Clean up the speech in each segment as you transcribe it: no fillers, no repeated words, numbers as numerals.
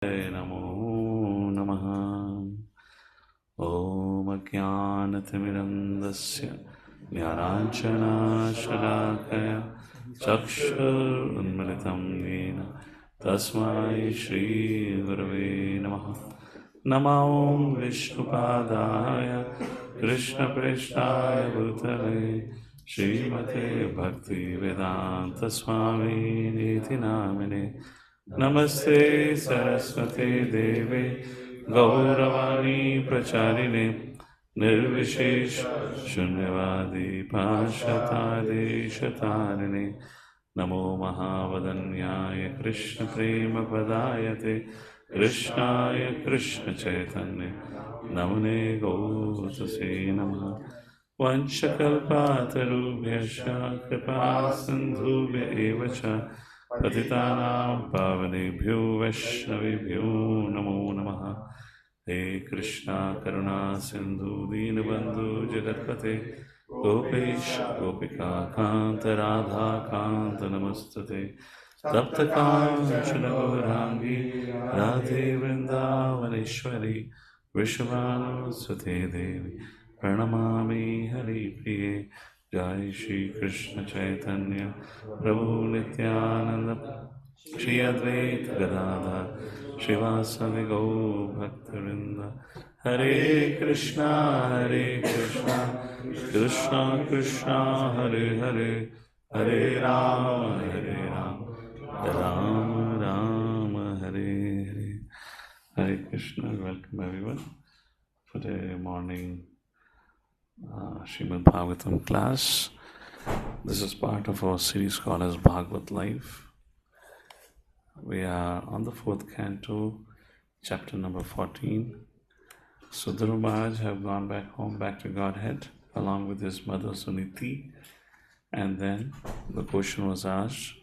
नमो नमः। ॐ अज्ञानतिमिरन्दस्य ज्ञानाञ्जनशलाकया चक्षुरुन्मिलितं येन तस्मै श्रीगुरवे नमः। नमो विष्णुपादाय कृष्णप्रेष्ठाय भूतले श्रीमते भक्तिवेदान्तस्वामिनीति नामिने। नमस्ते सरस्वते देवे गौरवाणी प्रचारिणे निर्विशेष शून्यवादी पाश्चात्देशतारिणे। नमो महावदन्याय कृष्णप्रेमपदायते कृष्णाय कृष्णचैतन्य नमने गौतसे नमः। वंशकल्पातरुभ्यश्च कृपा सिन्धुभ्य एव च पतितानां पावनेभ्यो वैष्णवेभ्यो नमो नमः। हे कृष्णा करुणा सिन्धु दीनबन्धु जगत्पते गोपेश गोपिका कान्त राधा कान्त नमस्तुते। तप्तकाञ्चन गौराङ्गी राधे वृन्दावनेश्वरी वृषभानुसुते देवी प्रणमामि हरिप्रिये। जय श्री कृष्ण चैतन्य प्रभु नित्यानंद श्री अद्वैत गदाधर श्रीवासदि गौर भक्तवृंद। हरे कृष्णा कृष्णा कृष्णा हरे हरे, हरे Ram Ram Ram Hare Hare. Hare Krishna, welcome everyone for the morning Srimad Bhagavatam class. This is part of our series called as Bhagavat Life. We are on the fourth canto, chapter number 14. Sudhru Maharaj have gone back home, back to Godhead, along with his mother Suniti. And then the question was asked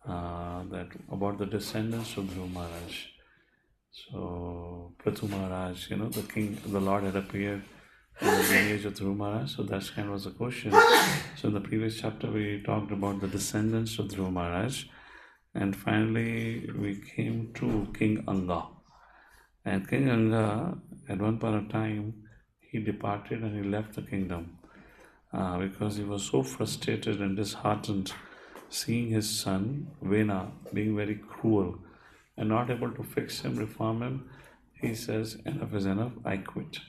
that about the descendants of Dhruv Maharaj. So Prithu Maharaj, the king, the Lord had appeared in the lineage of Dhruv Maharaj. So that kind of was the question. So in the previous chapter we talked about the descendants of Dhruv Maharaj. And finally we came to King Anga. And King Anga, at one point of time, he departed and he left the kingdom because he was so frustrated and disheartened seeing his son Vena being very cruel and not able to fix him, reform him. He says, enough is enough, I quit.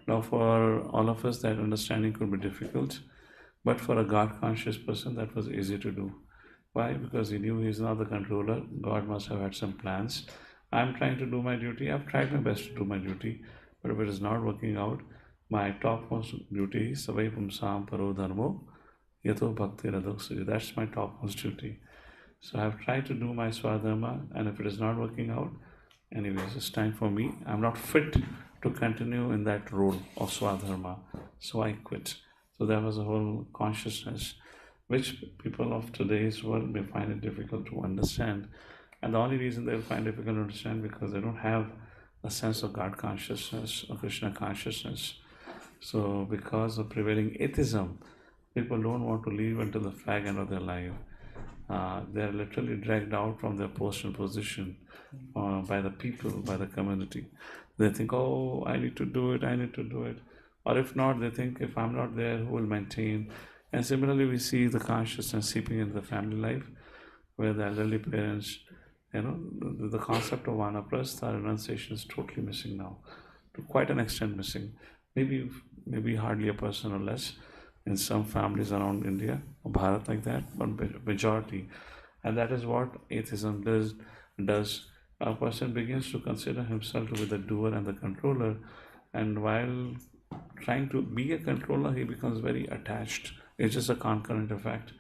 Now for all of us that understanding could be difficult, but for a God conscious person that was easy to do. Why? Because he knew he's not the controller. God must have had some plans. I'm trying to do my duty. I've tried my best to do my duty, but if it is not working out, my topmost duty is savai pumsam paro dharmo yato bhakti radoksuji. That's my topmost duty. So I've tried to do my swadharma, and if it is not working out, anyways, it's time for me. I'm not fit to continue in that role of swadharma, so I quit. So there was a whole consciousness which people of today's world may find it difficult to understand. And the only reason they'll find it difficult to understand because they don't have a sense of God consciousness or Krishna consciousness. So because of prevailing atheism, people don't want to leave until the flag end of their life. They are literally dragged out from their post and position by the people, by the community. They think, oh, I need to do it. Or if not, they think, if I'm not there, who will maintain? And similarly, we see the consciousness seeping into the family life, where the elderly parents, the concept of vanaprastha renunciation is totally missing now, to quite an extent missing. Maybe hardly a person or less in some families around India or Bharat like that, but majority. And that is what atheism does. A person begins to consider himself to be the doer and the controller, and while trying to be a controller, he becomes very attached. It's just a concurrent effect.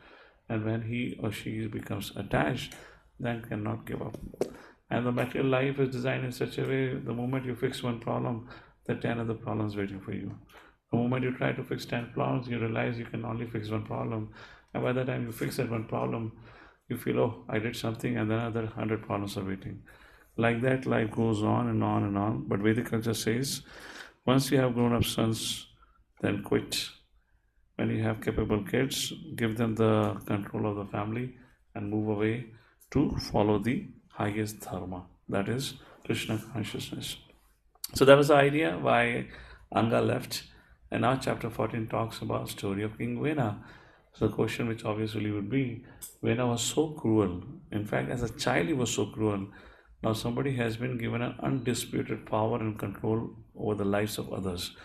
And when he or she becomes attached, then cannot give up. And the material life is designed in such a way, the moment you fix one problem, the 10 other problems waiting for you. The moment you try to fix 10 problems, you realize you can only fix one problem. And by the time you fix that one problem, you feel, oh, I did something, and then another 100 problems are waiting. Like that, life goes on and on and on. But Vedic culture says, once you have grown up sons, then quit. When you have capable kids, give them the control of the family and move away to follow the highest dharma, that is Krishna consciousness. So that was the idea why Anga left. And now chapter 14 talks about story of King Vena. So the question which obviously would be, Vena was so cruel. In fact, as a child he was so cruel. Now somebody has been given an undisputed power and control over the lives of others.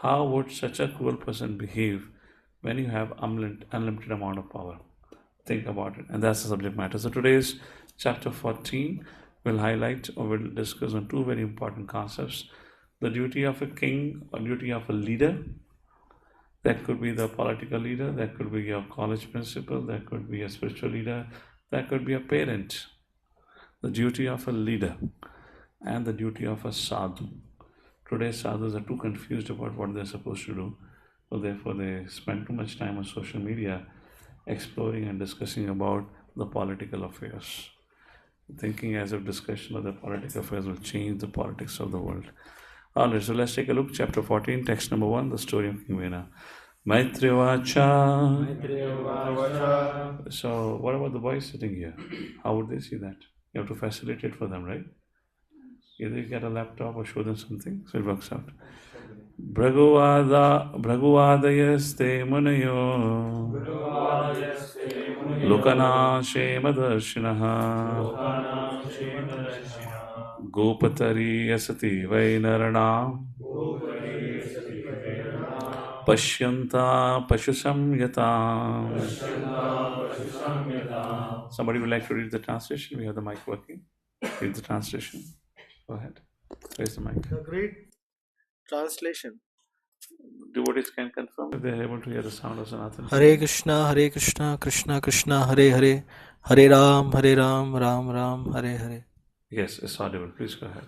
How would such a cruel person behave when you have unlimited amount of power? Think about it. And that's the subject matter. So today's chapter 14 will highlight or will discuss on two very important concepts: the duty of a king or duty of a leader. That could be the political leader, that could be your college principal, that could be a spiritual leader, that could be a parent. The duty of a leader and the duty of a sadhu. Today sadhus are too confused about what they're supposed to do, so therefore they spend too much time on social media exploring and discussing about the political affairs, thinking as if discussion of the political affairs will change the politics of the world. Alright, so let's take a look. Chapter 14, text number 1, the story of King Vena. Maitrivacha. So, what about the boys sitting here? How would they see that? You have to facilitate for them, right? Either you get a laptop or show them something, so it works out. Bhagavadayaste munayo Lokana Shemadarsinaha Gopatari Asati Vainarana Pashyanta Pashusamyata. Somebody would like to read the translation? We have the mic working. Read the translation. Go ahead. Where's the mic? The great translation. Devotees can confirm if they are able to hear the sound of Sanatana. Hare Krishna, Krishna Krishna, Hare Hare, Hare Ram, Ram Ram, Hare Hare. Yes, it's audible. Please go ahead.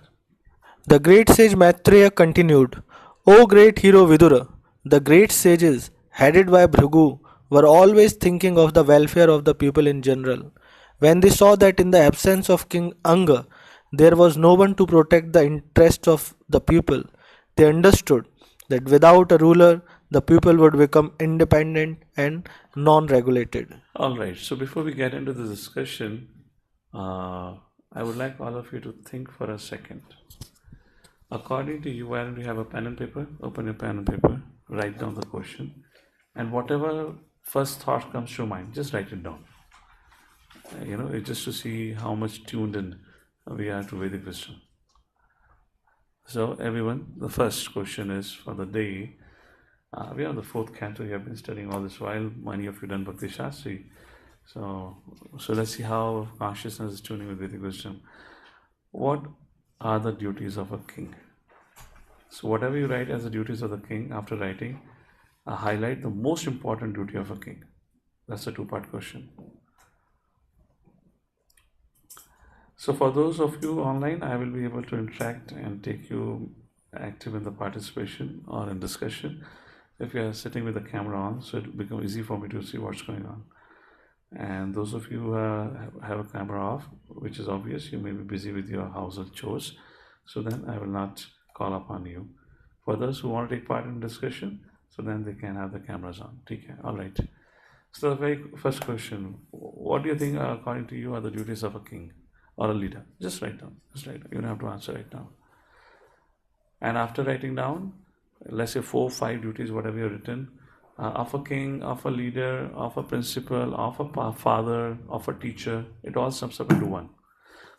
The great sage Maitreya continued, O great hero Vidura, the great sages, headed by Bhrigu, were always thinking of the welfare of the people in general. When they saw that in the absence of King Anga, there was no one to protect the interests of the people, they understood that without a ruler, the people would become independent and non-regulated. All right. So before we get into the discussion, I would like all of you to think for a second. According to you, why don't you have a pen and paper? Open your pen and paper, write down the question, and whatever first thought comes to your mind, just write it down. It's just to see how much tuned in we are to Vedic wisdom. So everyone, the first question is for the day. We are on the fourth canto. We have been studying all this while. Many of you done Bhakti Shastri. So let's see how consciousness is tuning with Vedic wisdom. What are the duties of a king? So whatever you write as the duties of the king, after writing, highlight the most important duty of a king. That's a two-part question. So for those of you online, I will be able to interact and take you active in the participation or in discussion if you are sitting with the camera on, so it will become easy for me to see what's going on. And those of you who have a camera off, which is obvious, you may be busy with your household chores, so then I will not call upon you. For those who want to take part in discussion, so then they can have the cameras on. Okay, all right. So the very first question, what do you think, according to you, are the duties of a king or a leader? Just write down. You don't have to answer right now. And after writing down, let's say 4 or 5 duties, whatever you've written, of a king, of a leader, of a principal, of a father, of a teacher, it all sums up into one,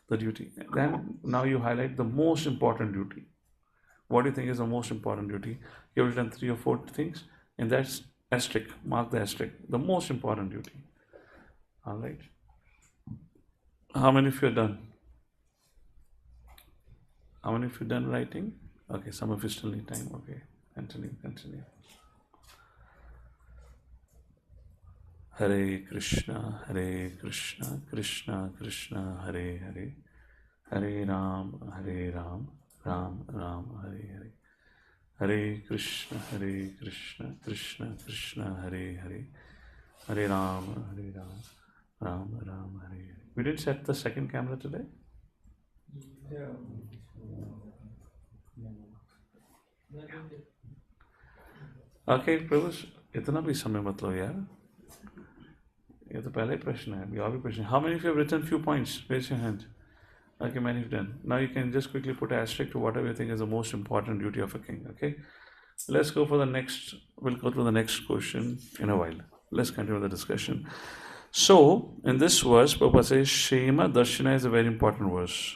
the duty. Then now you highlight the most important duty. What do you think is the most important duty? You've written 3 or 4 things, and that's asterisk, mark the asterisk, the most important duty. All right. How many of you are done? How many of you done writing? Okay, some of you still need time. Okay, continue. Hare Krishna, Krishna Krishna, Hare Hare, Hare Ram, Ram Ram, Hare Hare. Hare Krishna, Krishna Krishna, Hare Hare, Hare Ram, Ram Ram, Hare Hare. We didn't set the second camera today? Yeah. Okay, प्रभु इतना भी समय मत लो यार. ये तो पहले प्रश्न है. अभी और भी प्रश्न. How many of you have written few points? Raise your hand. Okay, man, you've done. Now you can just quickly put an asterisk to whatever you think is the most important duty of a king. Okay, let's go for the next. We'll go to the next question in a while. Let's continue the discussion. So, in this verse, Prabhupada says Shema Darshana is a very important verse.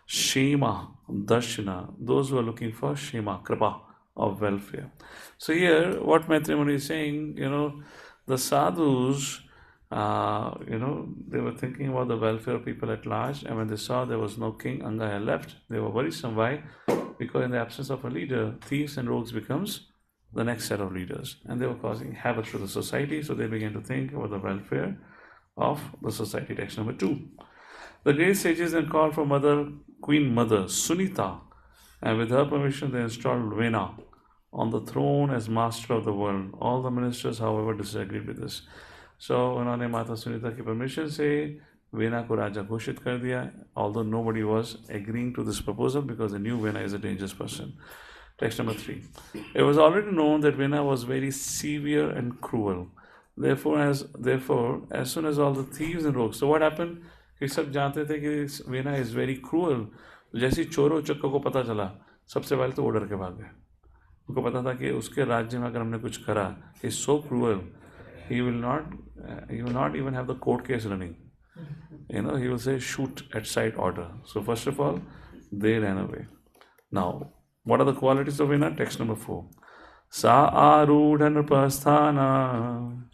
Shema Darshana, those who are looking for Shema, Kripa, of welfare. So, here, what Maitreya is saying, the sadhus, they were thinking about the welfare of people at large, and when they saw there was no king, Anga had left, they were worrisome. Why? Because in the absence of a leader, thieves and rogues becomes the next set of leaders, and they were causing havoc to the society, so they began to think about the welfare of the society. Text number 2. The great sages then called for Queen Mother Sunita, and with her permission they installed Vena on the throne as master of the world. All the ministers, however, disagreed with this. So उन्होंने माता सुनीता की permission से vena को राजा घोषित कर दिया, although nobody was agreeing to this proposal because they knew Vena is a dangerous person. Text number 3. It was already known that Vena was very severe and cruel. Therefore, as soon as all the thieves and rogues, so what happened? कि सब जानते थे कि vena is very cruel. जैसे चोरों चक्कों को पता चला, सबसे पहले तो वो डर के भाग गए. उनको पता था कि उसके राज्य में अगर हमने कुछ करा, he is so cruel, he will not even have the court case running. He will say shoot at sight order. So first of all, they ran away. Now, what are the qualities of Vena? Text number 4. Sa arudha nrpasthana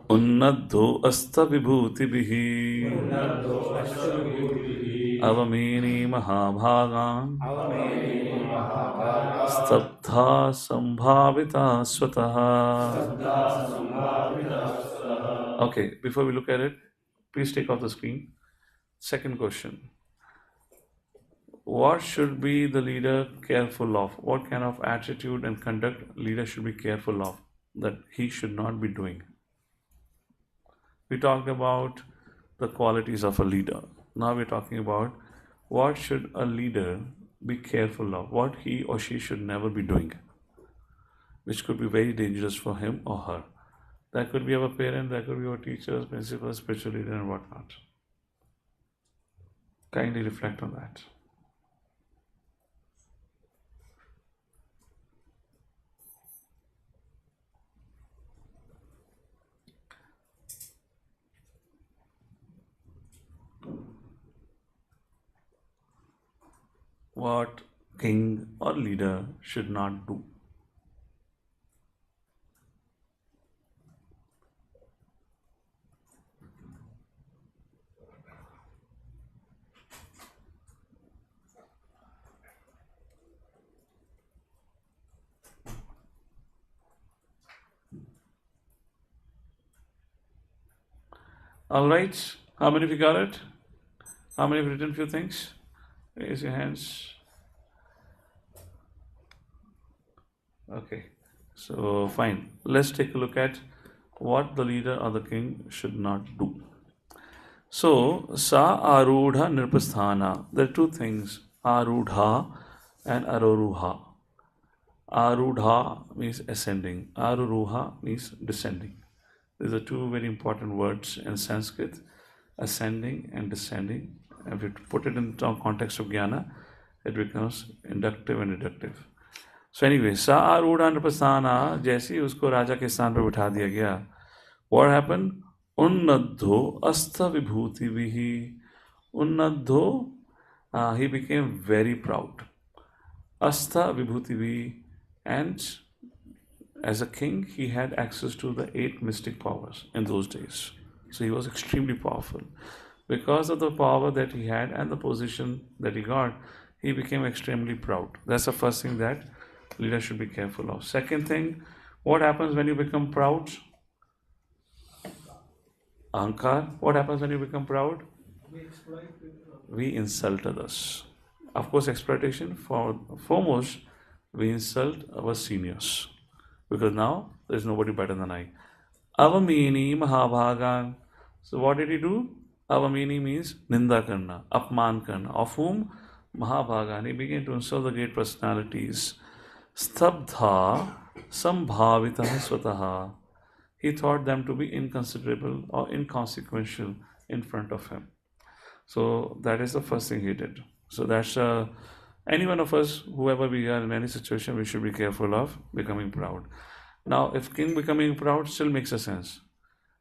unnadho asta vibhutibihi avameni mahabhagan स्तब्धा संभाविता स्वतः. Okay, before we look at it, please take off the screen. Second question. What should be the leader careful of? What kind of attitude and conduct leader should be careful of that he should not be doing? We talked about the qualities of a leader. Now we're talking about what should a leader be careful of, what he or she should never be doing, which could be very dangerous for him or her. That could be our parent, that could be our teachers, principals, spiritual leader, and whatnot. Kindly reflect on that. What king or leader should not do. All right, how many of you got it? How many have written few things? Raise your hands. Okay, so fine. Let's take a look at what the leader or the king should not do. So, sa arudha nirpasthana. There are two things, arudha and aroruha. Arudha means ascending, aroruha means descending. These are two very important words in Sanskrit, ascending and descending. If you put it in the context of jnana, it becomes inductive and deductive. So anyway, sa arudha nrpasthana, जैसे ही उसको राजा के स्थान पर बिठा दिया गया, what happened? Unnadho astha vibhuti vihi. Unnadho, he became very proud. Astha vibhuti vihi, and as a king, he had access to the 8 mystic powers in those days. So he was extremely powerful. Because of the power that he had and the position that he got, he became extremely proud. That's the first thing that leader should be careful of. Second thing, what happens when you become proud? Ahankar. What happens when you become proud? We insult others. Of course, exploitation, foremost, we insult our seniors. Because now, there is nobody better than I. Avamini Mahabhagan. So what did he do? Avamini means Ninda Karna, Apman Karna. Of whom? Mahabhagan. He began to insult the great personalities. Stabdha Sambhavita Swataha. He thought them to be inconsiderable or inconsequential in front of him. So that is the first thing he did. So that's any one of us, whoever we are in any situation, we should be careful of becoming proud. Now, if king becoming proud still makes a sense,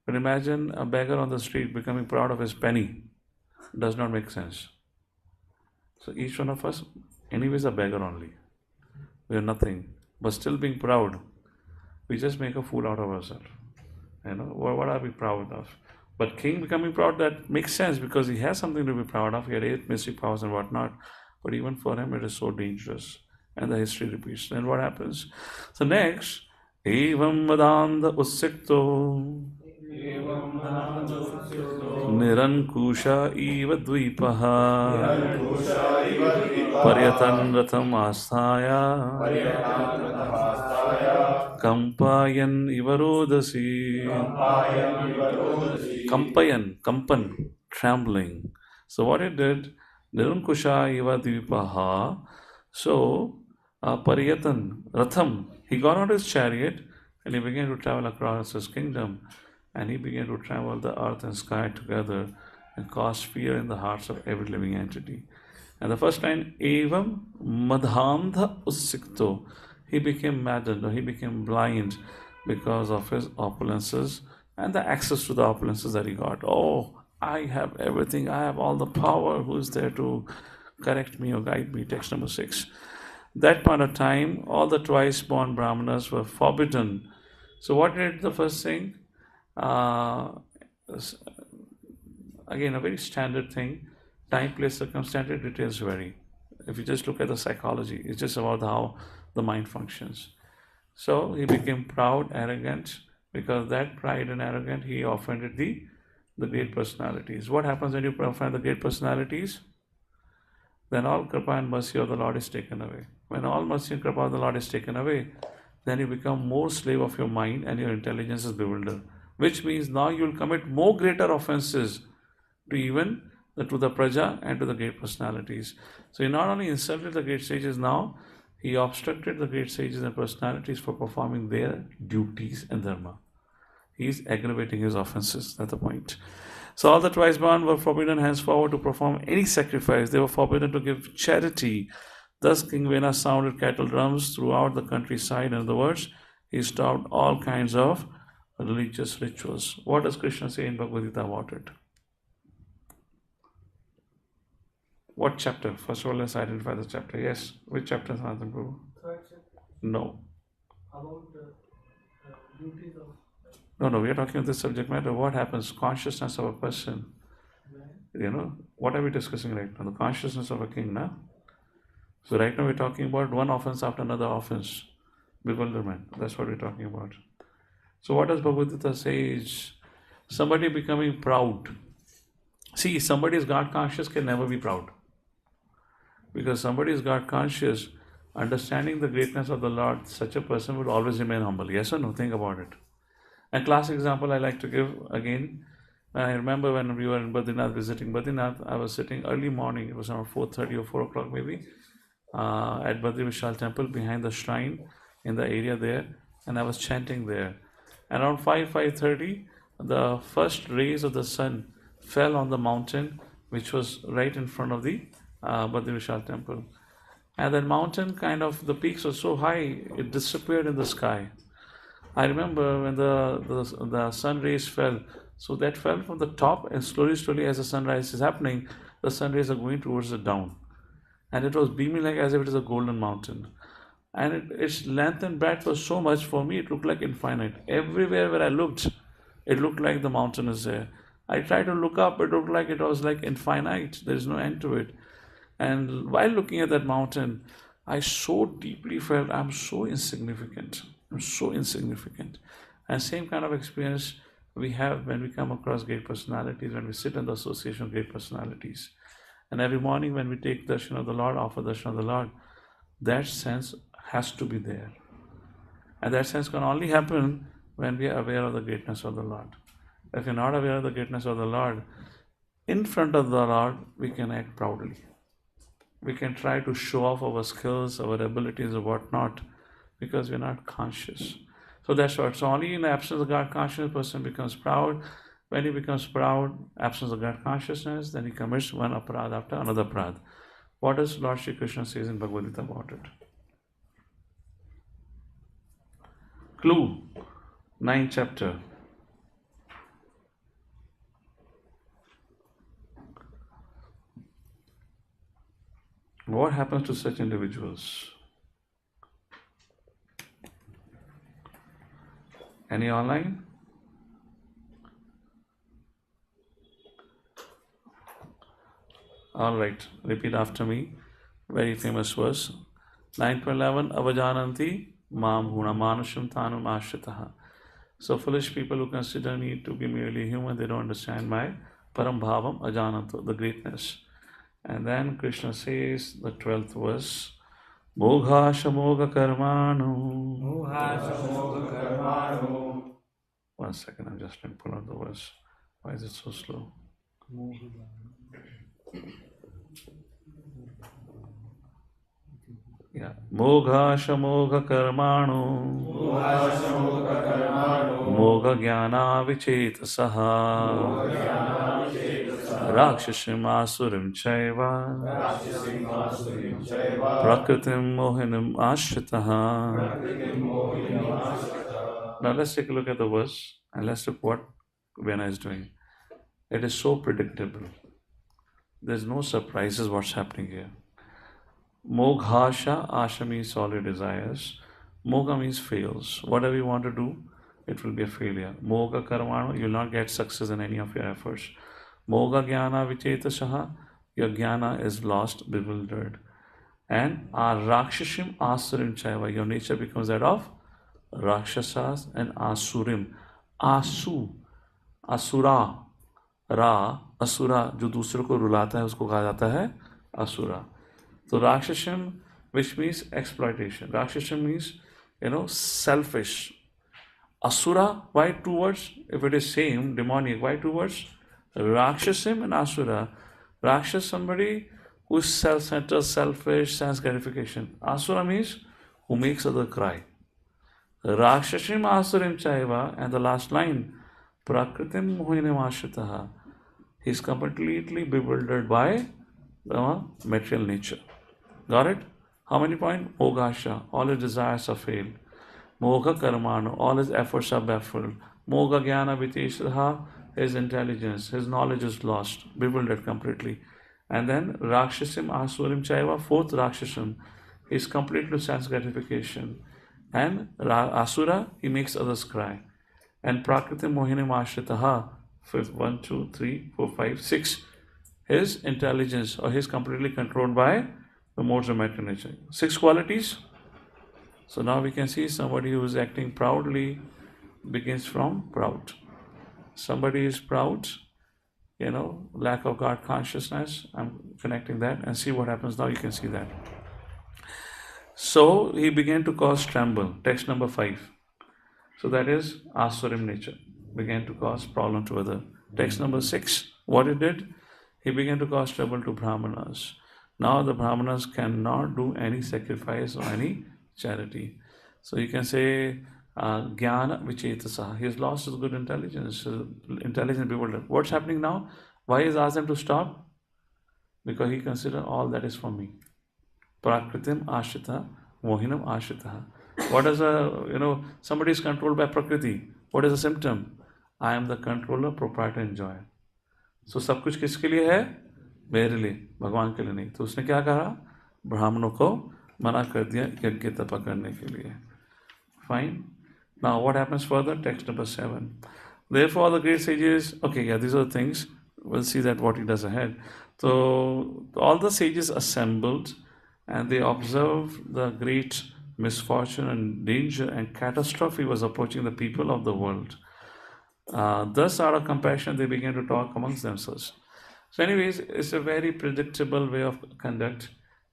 but imagine a beggar on the street becoming proud of his penny. Does not make sense. So each one of us, anyways, a beggar only. We are nothing, but still being proud, we just make a fool out of ourselves. What are we proud of? But king becoming proud, that makes sense because he has something to be proud of. He had 8 mystic powers and whatnot. But even for him, it is so dangerous. And the history repeats. Then what happens? So next, Evam Madanda Usikto Nirankusha Eva Dvipaha Paryatan Ratham Asthaya Kampayan Ivarodasi Kampan, trembling. So what it did, Nirankusha Iva Dvipaha, so Paryatan, Ratham, he got on his chariot and he began to travel across his kingdom, and he began to travel the earth and sky together and cause fear in the hearts of every living entity. And the first line, Evam Madhandha Usikto, he became maddened or he became blind because of his opulences and the access to the opulences that he got. Oh, I have everything, I have all the power, who is there to correct me or guide me? Text number 6. That point of time, all the twice born Brahmanas were forbidden. So what did the first thing? Again, a very standard thing. Time, place, circumstance, details vary. If you just look at the psychology, it's just about how the mind functions. So he became proud, arrogant, because that pride and arrogance, he offended the great personalities. What happens when you offend the great personalities? Then all kripa and mercy of the Lord is taken away. When all mercy and kripa of the Lord is taken away, then you become more slave of your mind and your intelligence is bewildered. Which means now you will commit more greater offenses to even to the praja and to the great personalities. So he not only insulted the great sages now, he obstructed the great sages and personalities for performing their duties and dharma. He is aggravating his offenses. That's the point. So all the twice born were forbidden henceforward to perform any sacrifice. They were forbidden to give charity. Thus King Vena sounded cattle drums throughout the countryside. In other words, he stopped all kinds of religious rituals. What does Krishna say in Bhagavad Gita about it? What chapter? First of all, let's identify the chapter. Yes. Which chapter, Sanatana Prabhu? Third chapter. No. About the duties of. No, we are talking about this subject matter. What happens? Consciousness of a person. What are we discussing right now? The consciousness of a king, now. So right now we're talking about one offense after another offense. Bewilderment. That's what we're talking about. So what does Bhagavad Gita say is somebody becoming proud. See, somebody is God conscious can never be proud. Because somebody is God conscious, understanding the greatness of the Lord, such a person would always remain humble. Yes or no? Think about it. A classic example I like to give again. I remember when we were in Badrinath, visiting Badrinath, I was sitting early morning, it was around 4:30 or 4 o'clock maybe, at Badri Vishal temple behind the shrine in the area there, and I was chanting there. And around 5:30, the first rays of the sun fell on the mountain, which was right in front of the Badri Vishal temple. And that mountain the peaks were so high, it disappeared in the sky. I remember when the sun rays fell, so that fell from the top, and slowly as the sunrise is happening, the sun rays are going towards the down. And it was beaming like as if it is a golden mountain. And its length and breadth was so much, for me it looked like infinite. Everywhere where I looked, it looked like the mountain is there. I tried to look up, it looked like it was like infinite. There is no end to it. And while looking at that mountain, I so deeply felt I'm so insignificant. I'm so insignificant. And same kind of experience we have when we come across great personalities, when we sit in the association of great personalities. And every morning when we take darshan of the Lord, offer darshan of the Lord, that sense has to be there. And that sense can only happen when we are aware of the greatness of the Lord. If you're not aware of the greatness of the Lord, in front of the Lord, we can act proudly. We can try to show off our skills, our abilities, or whatnot, because we're not conscious. So that's what. So only in the absence of God conscious, person becomes proud. When he becomes proud, absence of God consciousness, then he commits one aparad after another aparad. What does Lord Shri Krishna says in Bhagavad Gita about it? Clue, 9th chapter. What happens to such individuals? Any online? All right, repeat after me. Very famous verse. 9 to 11. Avajananti mam huna manusham tanam ashritaha. So foolish people who consider me to be merely human, they don't understand my param bhavam ajananto, the greatness. And then Krishna says, the 12th verse, Mogha shamoga karmanu. One second, I'm just trying to pull out the verse. Why is it so slow? Yeah. Mogha shamoga karmanu. Mogha jnana vichetasaha. Rakshashim asurim chaiva. Prakritim mohinam ashritaha. Now let's take a look at the verse and let's look what Vena is doing. It is so predictable. There's no surprises what's happening here. Moghasha, Asha means solid desires. Mogha means fails. Whatever you want to do, it will be a failure. Mogha karmano, you will not get success in any of your efforts. Mogha jnana vichetasaha, your jnana is lost, bewildered. And rakshashim asurim chaiva, your nature becomes that of rakshasas and asurim. Asura, asura, जो दूसरों को रुलाता है उसको कहा जाता है asura. So Rakshashim, which means exploitation. Rakshashim means, selfish. Asura, why two words? If it is same, demonic, why two words? Rakshasim and Asura. Rakshas, somebody who is self-centered, selfish, sense gratification. Asura means who makes other cry. Rakshashim Asurim Chaiva, and the last line, Prakritim Mohinim Ashritaha. He is completely bewildered by the material nature. Got it? How many points? Mogasha, all his desires are failed. Mogha karmano, all his efforts are baffled. Mogha jnana viteshraha, his intelligence, his knowledge is lost, bewildered completely. And then Rakshasim Asurim Chaiva, fourth Rakshasam, he is completely sense gratification. And Asura, he makes others cry. And Prakritim Mohinim Ashritaha, fifth, 1, 2, 3, 4, 5, 6, his intelligence, or he is completely controlled by the modes of material nature. 6 qualities. So now we can see somebody who is acting proudly begins from proud. Somebody is proud, lack of God consciousness. I'm connecting that and see what happens now. You can see that. So he began to cause tremble. Text number 5. So that is Asurim nature. Began to cause problem to other. Text number 6. What he did? He began to cause trouble to Brahmanas. Now the Brahmanas cannot do any sacrifice or any charity. So you can say, Jnana Vichetasah. He has lost his good intelligence. Intelligent bewildered. What's happening now? Why is asked them to stop? Because he considers all that is for me. Prakritim Ashita, Mohinam Ashita. What is somebody is controlled by Prakriti. What is the symptom? I am the controller, proprietor, enjoyer. So सब कुछ किसके लिए है? मेरे लिए, भगवान के लिए नहीं. तो उसने क्या कहा? ब्राह्मणों को मना कर दिया यज्ञ तप करने के लिए. Fine. Now what happens further? Text number 7. Therefore the great sages, these are the things. We'll see that what he does ahead. So all the sages assembled and they observed the great misfortune and danger and catastrophe was approaching the people of the world. Thus, out of compassion, they began to talk amongst themselves. So, anyways, it's a very predictable way of conduct.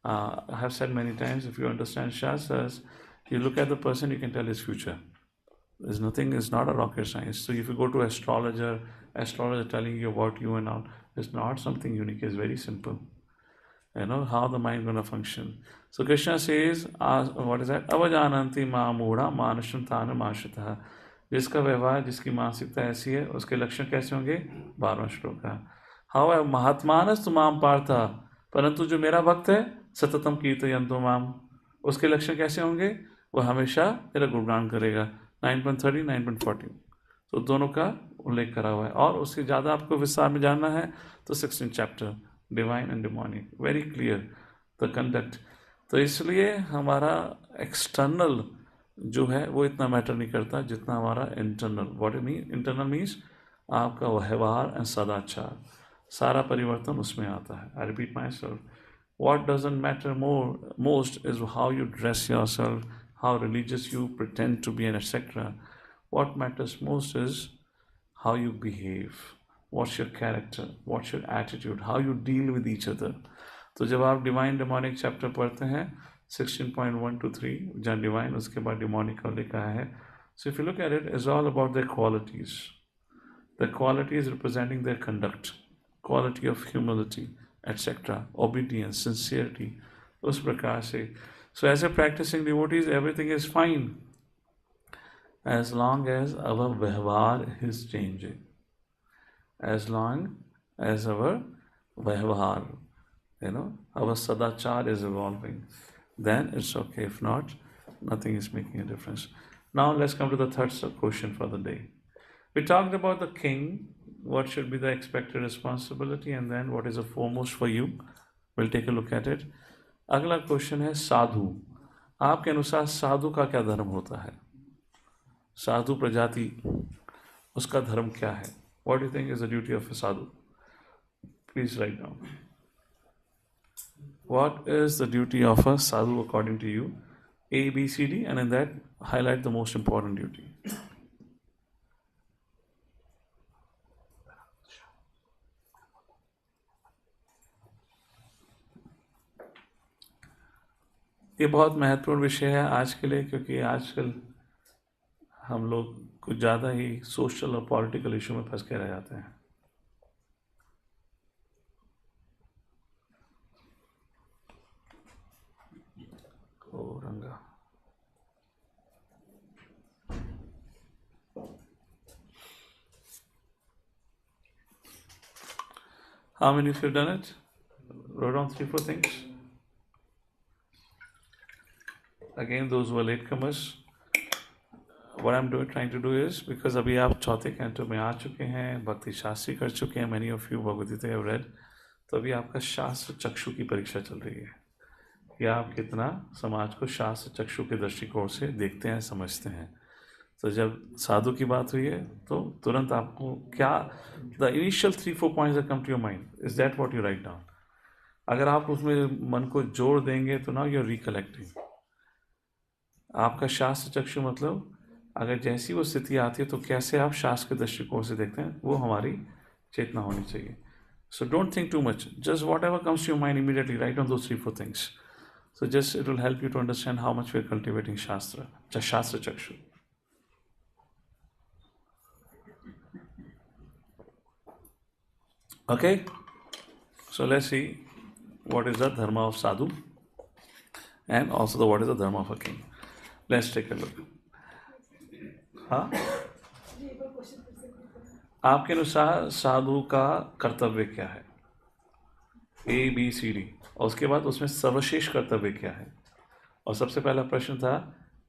I have said many times, if you understand Shastras, you look at the person, you can tell his future. There's nothing, it's not a rocket science. So, if you go to astrologer telling you about you and all, it's not something unique, it's very simple. How the mind is going to function. So, Krishna says, what is that? Avajananti ma'amura manasham tanam ashitaha. जिसका व्यवहार, जिसकी मानसिकता ऐसी है, उसके लक्षण कैसे होंगे? 12वां श्लोक का। हाउ महात्मानस्तु माम पार्थ, परंतु जो मेरा भक्त है सततम कीर्तयन्तु माम, उसके लक्षण कैसे होंगे? वह हमेशा मेरा गुणगान करेगा। 9.30, 9.14, तो दोनों का उल्लेख करा हुआ है। और उससे ज़्यादा आपको विस्तार में जानना है तो 16 chapter divine and demonic, very clear the conduct. तो इसलिए हमारा एक्सटर्नल जो है वो इतना मैटर नहीं करता जितना हमारा internal. What mean internal means आपका व्यवहार एंड सदाचार, सारा परिवर्तन उसमें आता है। I repeat my self, what doesn't matter most is how you dress yourself, how religious you pretend to be, and etc. What matters most is how you behave, what's your character, what's your attitude, how you deal with each other. तो जब आप divine demonic chapter पढ़ते हैं 16.1 to 3, जहाँ divine उसके बाद demonic का लिखा है, so if you look at it, it's all about their qualities. The qualities representing their conduct, quality of humility, etc., obedience, sincerity, उस प्रकार से। So as a practicing devotees, everything is fine as long as our व्यवहार is changing, as long as our व्यवहार, our sadachar is evolving, then it's okay. If not, nothing is making a difference. Now let's come to the third question for the day. We talked about the king, what should be the expected responsibility, and then what is the foremost for you. We'll take a look at it. अगला question है साधु। आपके अनुसार साधु का क्या धर्म होता है? साधु प्रजाति, उसका धर्म क्या है? What do you think is the duty of a sadhu? Please write down. What is the duty of a sadhu according to you? A, B, C, D, and in that highlight the most important duty. ये बहुत महत्वपूर्ण विषय है आज के लिए, क्योंकि आजकल हम लोग कुछ ज़्यादा ही सोशल और पॉलिटिकल इशू में फंस के रह जाते हैं। ओ रंगा, how many of you have done it? Wrote down 3-4 things. Again, those who are latecomers, what I'm trying to do is, because अभी आप चौथे कैंटो में आ चुके हैं, भक्ति शास्त्री कर चुके हैं, many of you Bhagavad Gita have read, तो अभी आपका शास्त्र चक्षु की परीक्षा चल रही है कि आप कितना समाज को शास्त्र चक्षु के दृष्टिकोण से देखते हैं, समझते हैं। तो जब साधु की बात हुई है तो तुरंत आपको क्या, the initial 3-4 points that come to your mind, is that what you write down. अगर आप उसमें मन को जोड़ देंगे तो नाउ यू आर रिकलेक्टिंग। आपका शास्त्र चक्षु मतलब अगर जैसी वो स्थिति आती है तो कैसे आप शास्त्र के दृष्टिकोण से देखते हैं, वो हमारी चेतना होनी चाहिए। So don't think too much, just whatever comes to your mind immediately write on those 3-4 things. So just it will help you to understand how much we are cultivating shastra chakshu. Okay, so let's see what is the dharma of sadhu and also what is the dharma of a king. Let's take a look. हाँ, आपके अनुसार साधु का कर्तव्य क्या है? A, B, C, D, और उसके बाद उसमें सर्वश्रेष्ठ कर्तव्य क्या है? और सबसे पहला प्रश्न था,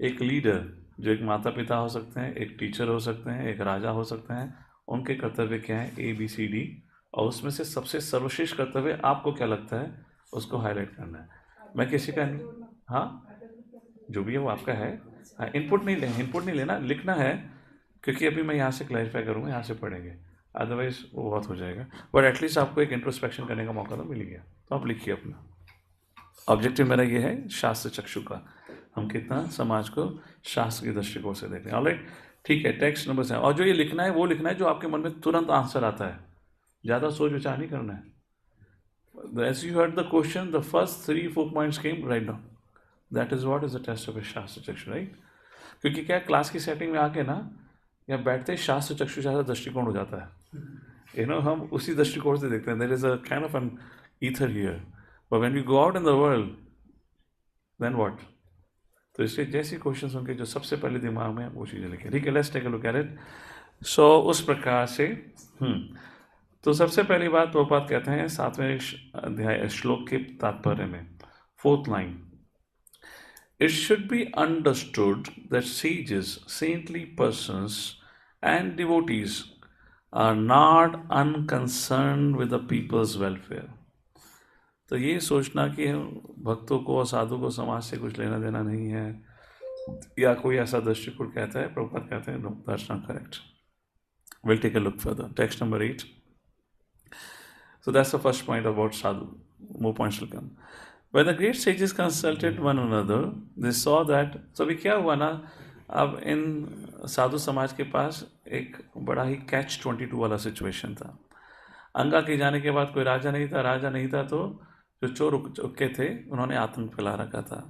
एक लीडर जो एक माता पिता हो सकते हैं, एक टीचर हो सकते हैं, एक राजा हो सकते हैं, उनके कर्तव्य क्या है? A, B, C, D, और उसमें से सबसे सर्वश्रेष्ठ कर्तव्य आपको क्या लगता है, उसको हाईलाइट करना है। मैं किसी का नहीं, हाँ जो भी है वो आपका है, हाँ इनपुट नहीं लेना, लिखना है, क्योंकि अभी मैं यहाँ से क्लैरिफाई करूँगा, यहाँ से पढ़ेंगे, अदरवाइज वो बहुत हो जाएगा। बट एटलीस्ट आपको एक इंट्रोस्पेक्शन करने का मौका तो मिल गया, तो आप लिखिए अपना। ऑब्जेक्टिव मेरा ये है शास्त्र चक्षु का, हम कितना समाज को शास्त्र के दृष्टिकोण से देख रहे हैं। ऑलराइट, ठीक है। टेक्स्ट नंबर 7, और जो ये लिखना है वो लिखना है जो आपके मन में तुरंत आंसर आता है, ज़्यादा सोच विचार नहीं करना है। As you heard the question, the first 3-4 points came, write down. That is what is the test of a शास्त्र चक्षु, राइट? क्योंकि क्या क्लास की सेटिंग में आके ना या बैठते ही शास्त्र चक्षु ज़्यादा दृष्टिकोण हो जाता है, हम उसी दृष्टिकोण से देखते हैं। There is a kind of an ether here, but when we go out in the world, then what? तो इसलिए जैसी क्वेश्चन उनके जो सबसे पहले दिमाग में वो चीज़ें लिखे. ठीक है, let's take a look at it. So उस प्रकार से तो सबसे पहली बात प्रभुपाद कहते हैं 7वें अध्याय श्लोक के तात्पर्य में, 4th line. It should be understood that sages, saintly persons, and devotees are not unconcerned with the people's welfare. तो ये सोचना कि भक्तों को और साधु को समाज से कुछ लेना देना नहीं है, या कोई ऐसा दृष्टिकोण कहता है, प्रभुपाद कहते हैं, no, that's not correct. We'll take a look further. Text number 8. So that's the first point about sadhu. More points will come. When the great sages consulted one another, they saw that. So अभी क्या हुआ ना, अब इन साधु समाज के पास एक बड़ा ही catch-22 वाला सिचुएशन था. अंगा के जाने के बाद कोई राजा नहीं था तो जो चोर उक्के थे उन्होंने आतंक फैला रखा था.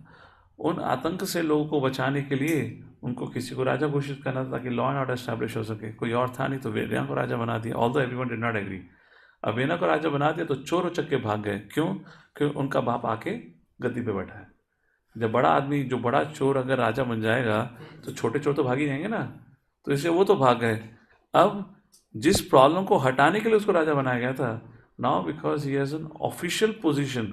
उन आतंक से लोगों को बचाने के लिए उनको किसी को राजा घोषित करना था ताकि लॉ एंड ऑर्डर एस्टैब्लिश हो सके. कोई और था नहीं तो वेना को राजा बना दिया. Although everyone did not agree. अब वेना को राजा बना दिया तो चोर उचक्के भाग गए. क्यों? क्योंकि उनका बाप आके गद्दी पे बैठा है. जब बड़ा आदमी, जो बड़ा चोर अगर राजा बन जाएगा तो छोटे चोर तो भाग ही जाएंगे ना, तो इसलिए वो तो भाग गए. अब जिस प्रॉब्लम को हटाने के लिए उसको राजा बनाया गया था, now because he has an official position,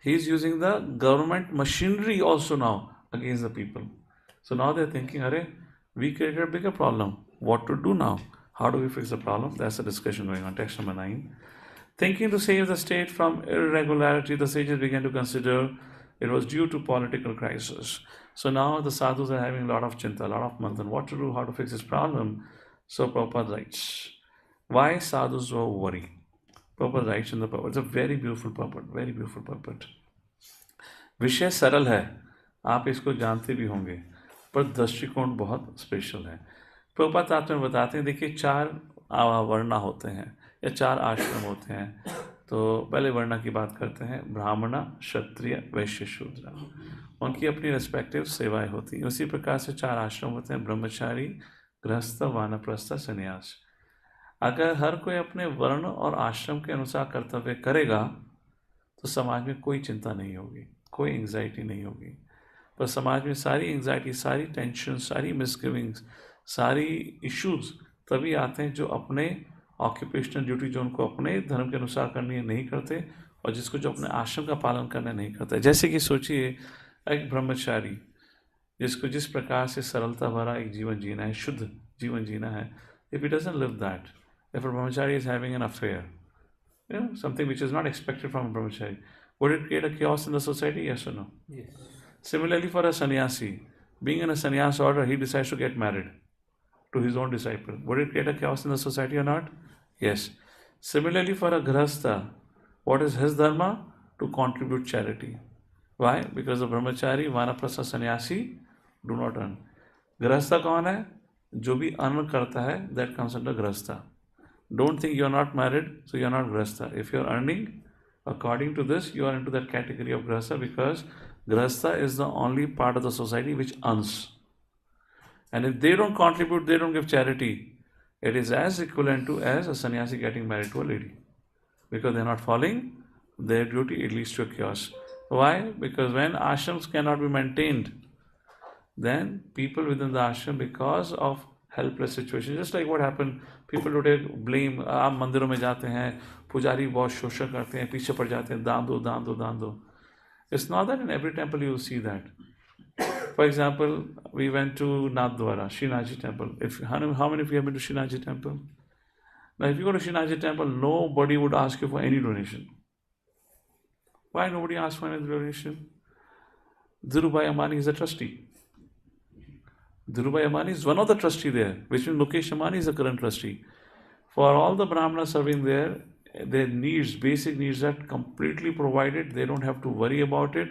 he is using the government machinery also now against the people. So now they're thinking, Arey, we created a bigger problem. What to do now? How do we fix the problem? That's a discussion going on. Text number 9. Thinking to save the state from irregularity, the sages began to consider it was due to political crisis. So now the sadhus are having a lot of chinta, a lot of manthan. What to do? How to fix this problem? So Prabhupada writes, why sadhus were worried? Purport writes in the purport. It's a very beautiful purport, very beautiful purport. विषय सरल है, आप इसको जानते भी होंगे, पर दृष्टिकोण बहुत स्पेशल है. प्रभुपाद आप में बताते हैं, देखिए 4 वर्णा होते हैं या 4 आश्रम होते हैं. तो पहले वर्णा की बात करते हैं, ब्राह्मण, क्षत्रिय, वैश्य, शूद्र. उनकी अपनी रेस्पेक्टिव सेवाएं होती हैं. उसी प्रकार से 4 आश्रम होते हैं, ब्रह्मचारी, गृहस्थ, वानप्रस्थ, संन्यास. अगर हर कोई अपने वर्ण और आश्रम के अनुसार कर्तव्य करेगा तो समाज में कोई चिंता नहीं होगी, कोई एंग्जाइटी नहीं होगी. पर समाज में सारी एंग्जाइटी, सारी टेंशन, सारी मिसगिविंग्स, सारी इश्यूज तभी आते हैं जो अपने ऑक्यूपेशनल ड्यूटी, जो उनको अपने धर्म के अनुसार करनी है, नहीं करते, और जिसको जो अपने आश्रम का पालन करना नहीं करते. जैसे कि सोचिए एक ब्रह्मचारी जिसको जिस प्रकार से सरलता भरा एक जीवन जीना है, शुद्ध जीवन जीना है, if he doesn't live that, if a brahmachari is having an affair, something which is not expected from a brahmachari, would it create a chaos in the society? Yes or no? Yes. Similarly, for a sannyasi, being in a sannyas order, he decides to get married to his own disciple. Would it create a chaos in the society or not? Yes. Similarly, for a grihastha, what is his dharma? To contribute charity. Why? Because the brahmachari, vanaprastha, sannyasi do not earn. Grihastha कौन है? जो भी earn करता है, that comes under grihastha. Don't think you are not married, so you are not grihastha. If you are earning, according to this, you are into that category of grihastha, because grihastha is the only part of the society which earns. And if they don't contribute, they don't give charity, it is as equivalent to as a sannyasi getting married to a lady. Because they are not following their duty, it leads to a chaos. Why? Because when ashrams cannot be maintained, then people within the ashram, because of helpless situation, just like what happened, people today blame, आप मंदिरों में जाते हैं, पुजारी बहुत शोषण करते हैं, पीछे पड़ जाते हैं, दान दो दान दो दान दो. It's not that in every temple you will see that. For example, we went to Nathdwara, Srinathji temple. How many of you have been to Srinathji temple? Now if you go to Srinathji temple, nobody would ask you for any donation. Why nobody asks for any donation? Dhirubhai Ambani is a trustee. Dhirubhai Ambani is one of the trustees there, which means Mukesh Ambani is the current trustee. For all the Brahmanas serving there, their needs, basic needs are completely provided. They don't have to worry about it.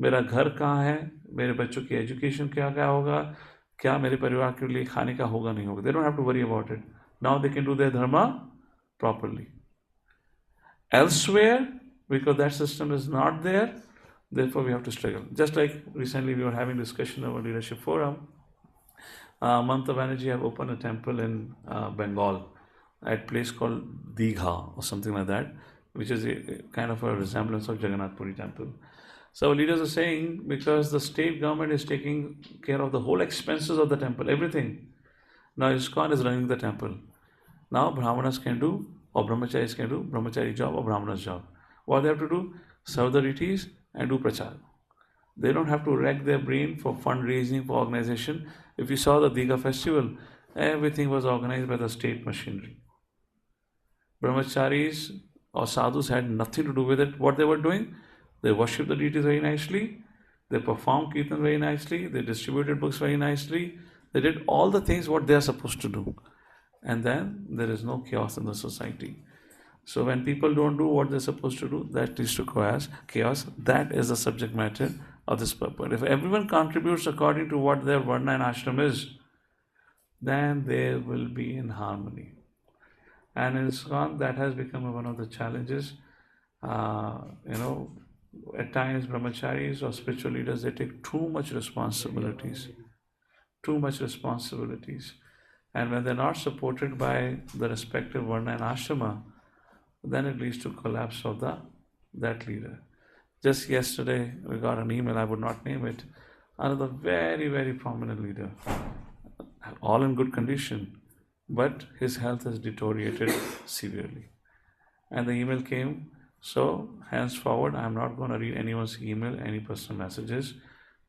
मेरा घर कहाँ है, मेरे बच्चों की education क्या क्या होगा, क्या मेरे परिवार के लिए खाने का होगा नहीं होगा. They don't have to worry about it. Now they can do their dharma properly. Elsewhere, because that system is not there, therefore we have to struggle. Just like recently we were having discussion over leadership forum. Mamata Banerjee have opened a temple in Bengal at a place called Digha or something like that, which is a kind of a resemblance of Jagannath Puri temple. So leaders are saying because the state government is taking care of the whole expenses of the temple, everything. Now ISKCON is running the temple. Now Brahmanas can do, or Brahmacharis can do, Brahmachari job or Brahmana's job. What they have to do? Serve the deities and do prachar. They don't have to wreck their brain for fundraising, for organization. If you saw the Diga festival, everything was organized by the state machinery. Brahmacharis or sadhus had nothing to do with it. What they were doing? They worshipped the deities very nicely. They performed kirtan very nicely. They distributed books very nicely. They did all the things what they are supposed to do. And then there is no chaos in the society. So when people don't do what they're supposed to do, that leads to chaos. That is the subject matter of this purport. If everyone contributes according to what their varna and ashram is, then they will be in harmony. And in ISKCON, that has become one of the challenges. At times brahmacharis or spiritual leaders, they take too much responsibilities. And when they're not supported by the respective varna and ashrama, then it leads to collapse of that leader. Just yesterday, we got an email, I would not name it, another very, very prominent leader, all in good condition, but his health has deteriorated severely. And the email came, so henceforward, I'm not going to read anyone's email, any personal messages.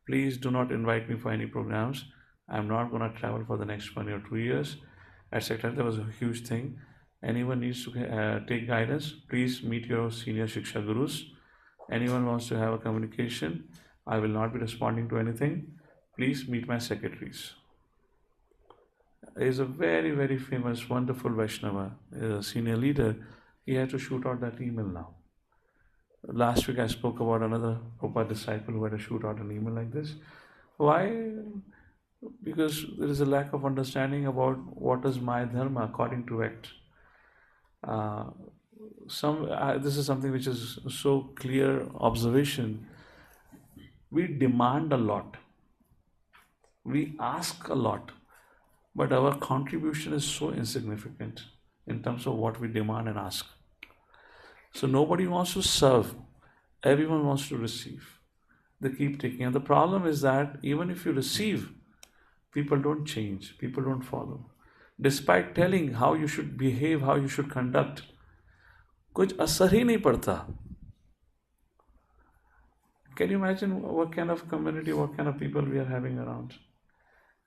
Please do not invite me for any programs. I'm not going to travel for the next 1 or 2 years, etc. There was a huge thing. Anyone needs to take guidance, please meet your senior Shiksha Gurus. Anyone wants to have a communication, I will not be responding to anything. Please meet my secretaries. He is a very, very famous, wonderful Vaishnava, a senior leader. He had to shoot out that email now. Last week I spoke about another Prabhupada disciple who had to shoot out an email like this. Why? Because there is a lack of understanding about what is my dharma according to it. This is something which is so clear observation. We demand a lot. We ask a lot. But our contribution is so insignificant in terms of what we demand and ask. So nobody wants to serve. Everyone wants to receive. They keep taking. And the problem is that even if you receive, people don't change. People don't follow. Despite telling how you should behave, how you should conduct, कुछ असर ही नहीं पड़ता. Can you imagine what kind of community, what kind of people we are having around?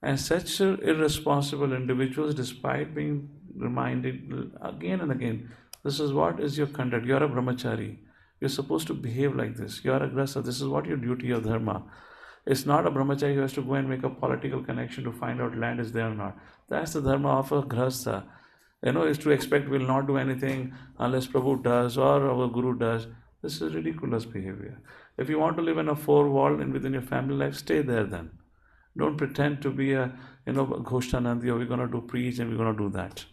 And such irresponsible individuals, despite being reminded again and again, this is what is your conduct. You are a brahmachari. You're supposed to behave like this. You are a grasa. This is what your duty of dharma. It's not a brahmachari who has to go and make a political connection to find out land is there or not. That's the dharma of a grasa. Is to expect we'll not do anything unless Prabhu does or our Guru does. This is ridiculous behavior. If you want to live in a four-wall and within your family life, stay there then. Don't pretend to be a, Ghoshtanandi, or we're going to do preach and we're going to do that.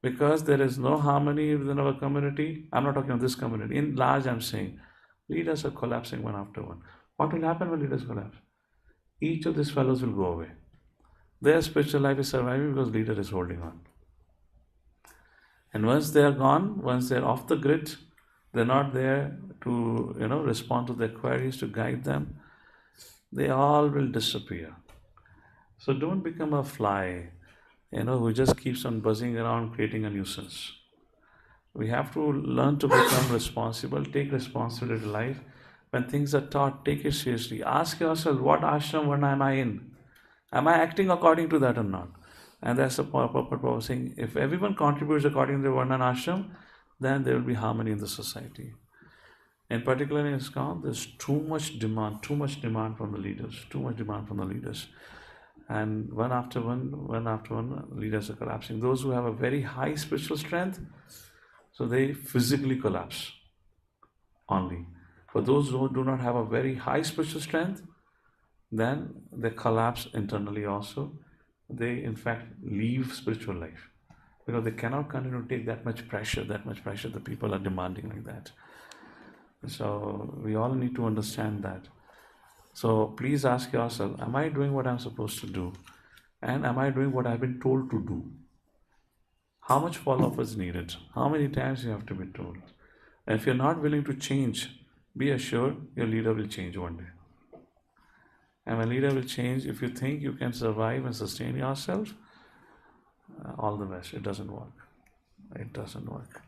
Because there is no harmony within our community. I'm not talking of this community. In large, I'm saying, leaders are collapsing one after one. What will happen when leaders collapse? Each of these fellows will go away. Their spiritual life is surviving because leader is holding on. And once they are gone, once they're off the grid, they're not there to, respond to their queries, to guide them, they all will disappear. So don't become a fly, who just keeps on buzzing around creating a nuisance. We have to learn to become responsible, take responsibility in life. When things are taught, take it seriously. Ask yourself, what ashram varna am I in? Am I acting according to that or not? And that's the purport of saying, if everyone contributes according to their varna and ashram, then there will be harmony in the society. In particular in ISKCON, there's too much demand from the leaders. And one after one, leaders are collapsing. Those who have a very high spiritual strength, so they physically collapse only. For those who do not have a very high spiritual strength, then they collapse internally also. They in fact leave spiritual life because they cannot continue to take that much pressure the people are demanding like that. So we all need to understand that. So please ask yourself, am I doing what I'm supposed to do? And am I doing what I've been told to do? How much follow-up is needed? How many times you have to be told? And if you're not willing to change, be assured your leader will change one day. And when leader will change, if you think you can survive and sustain yourself, all the best. It doesn't work. It doesn't work.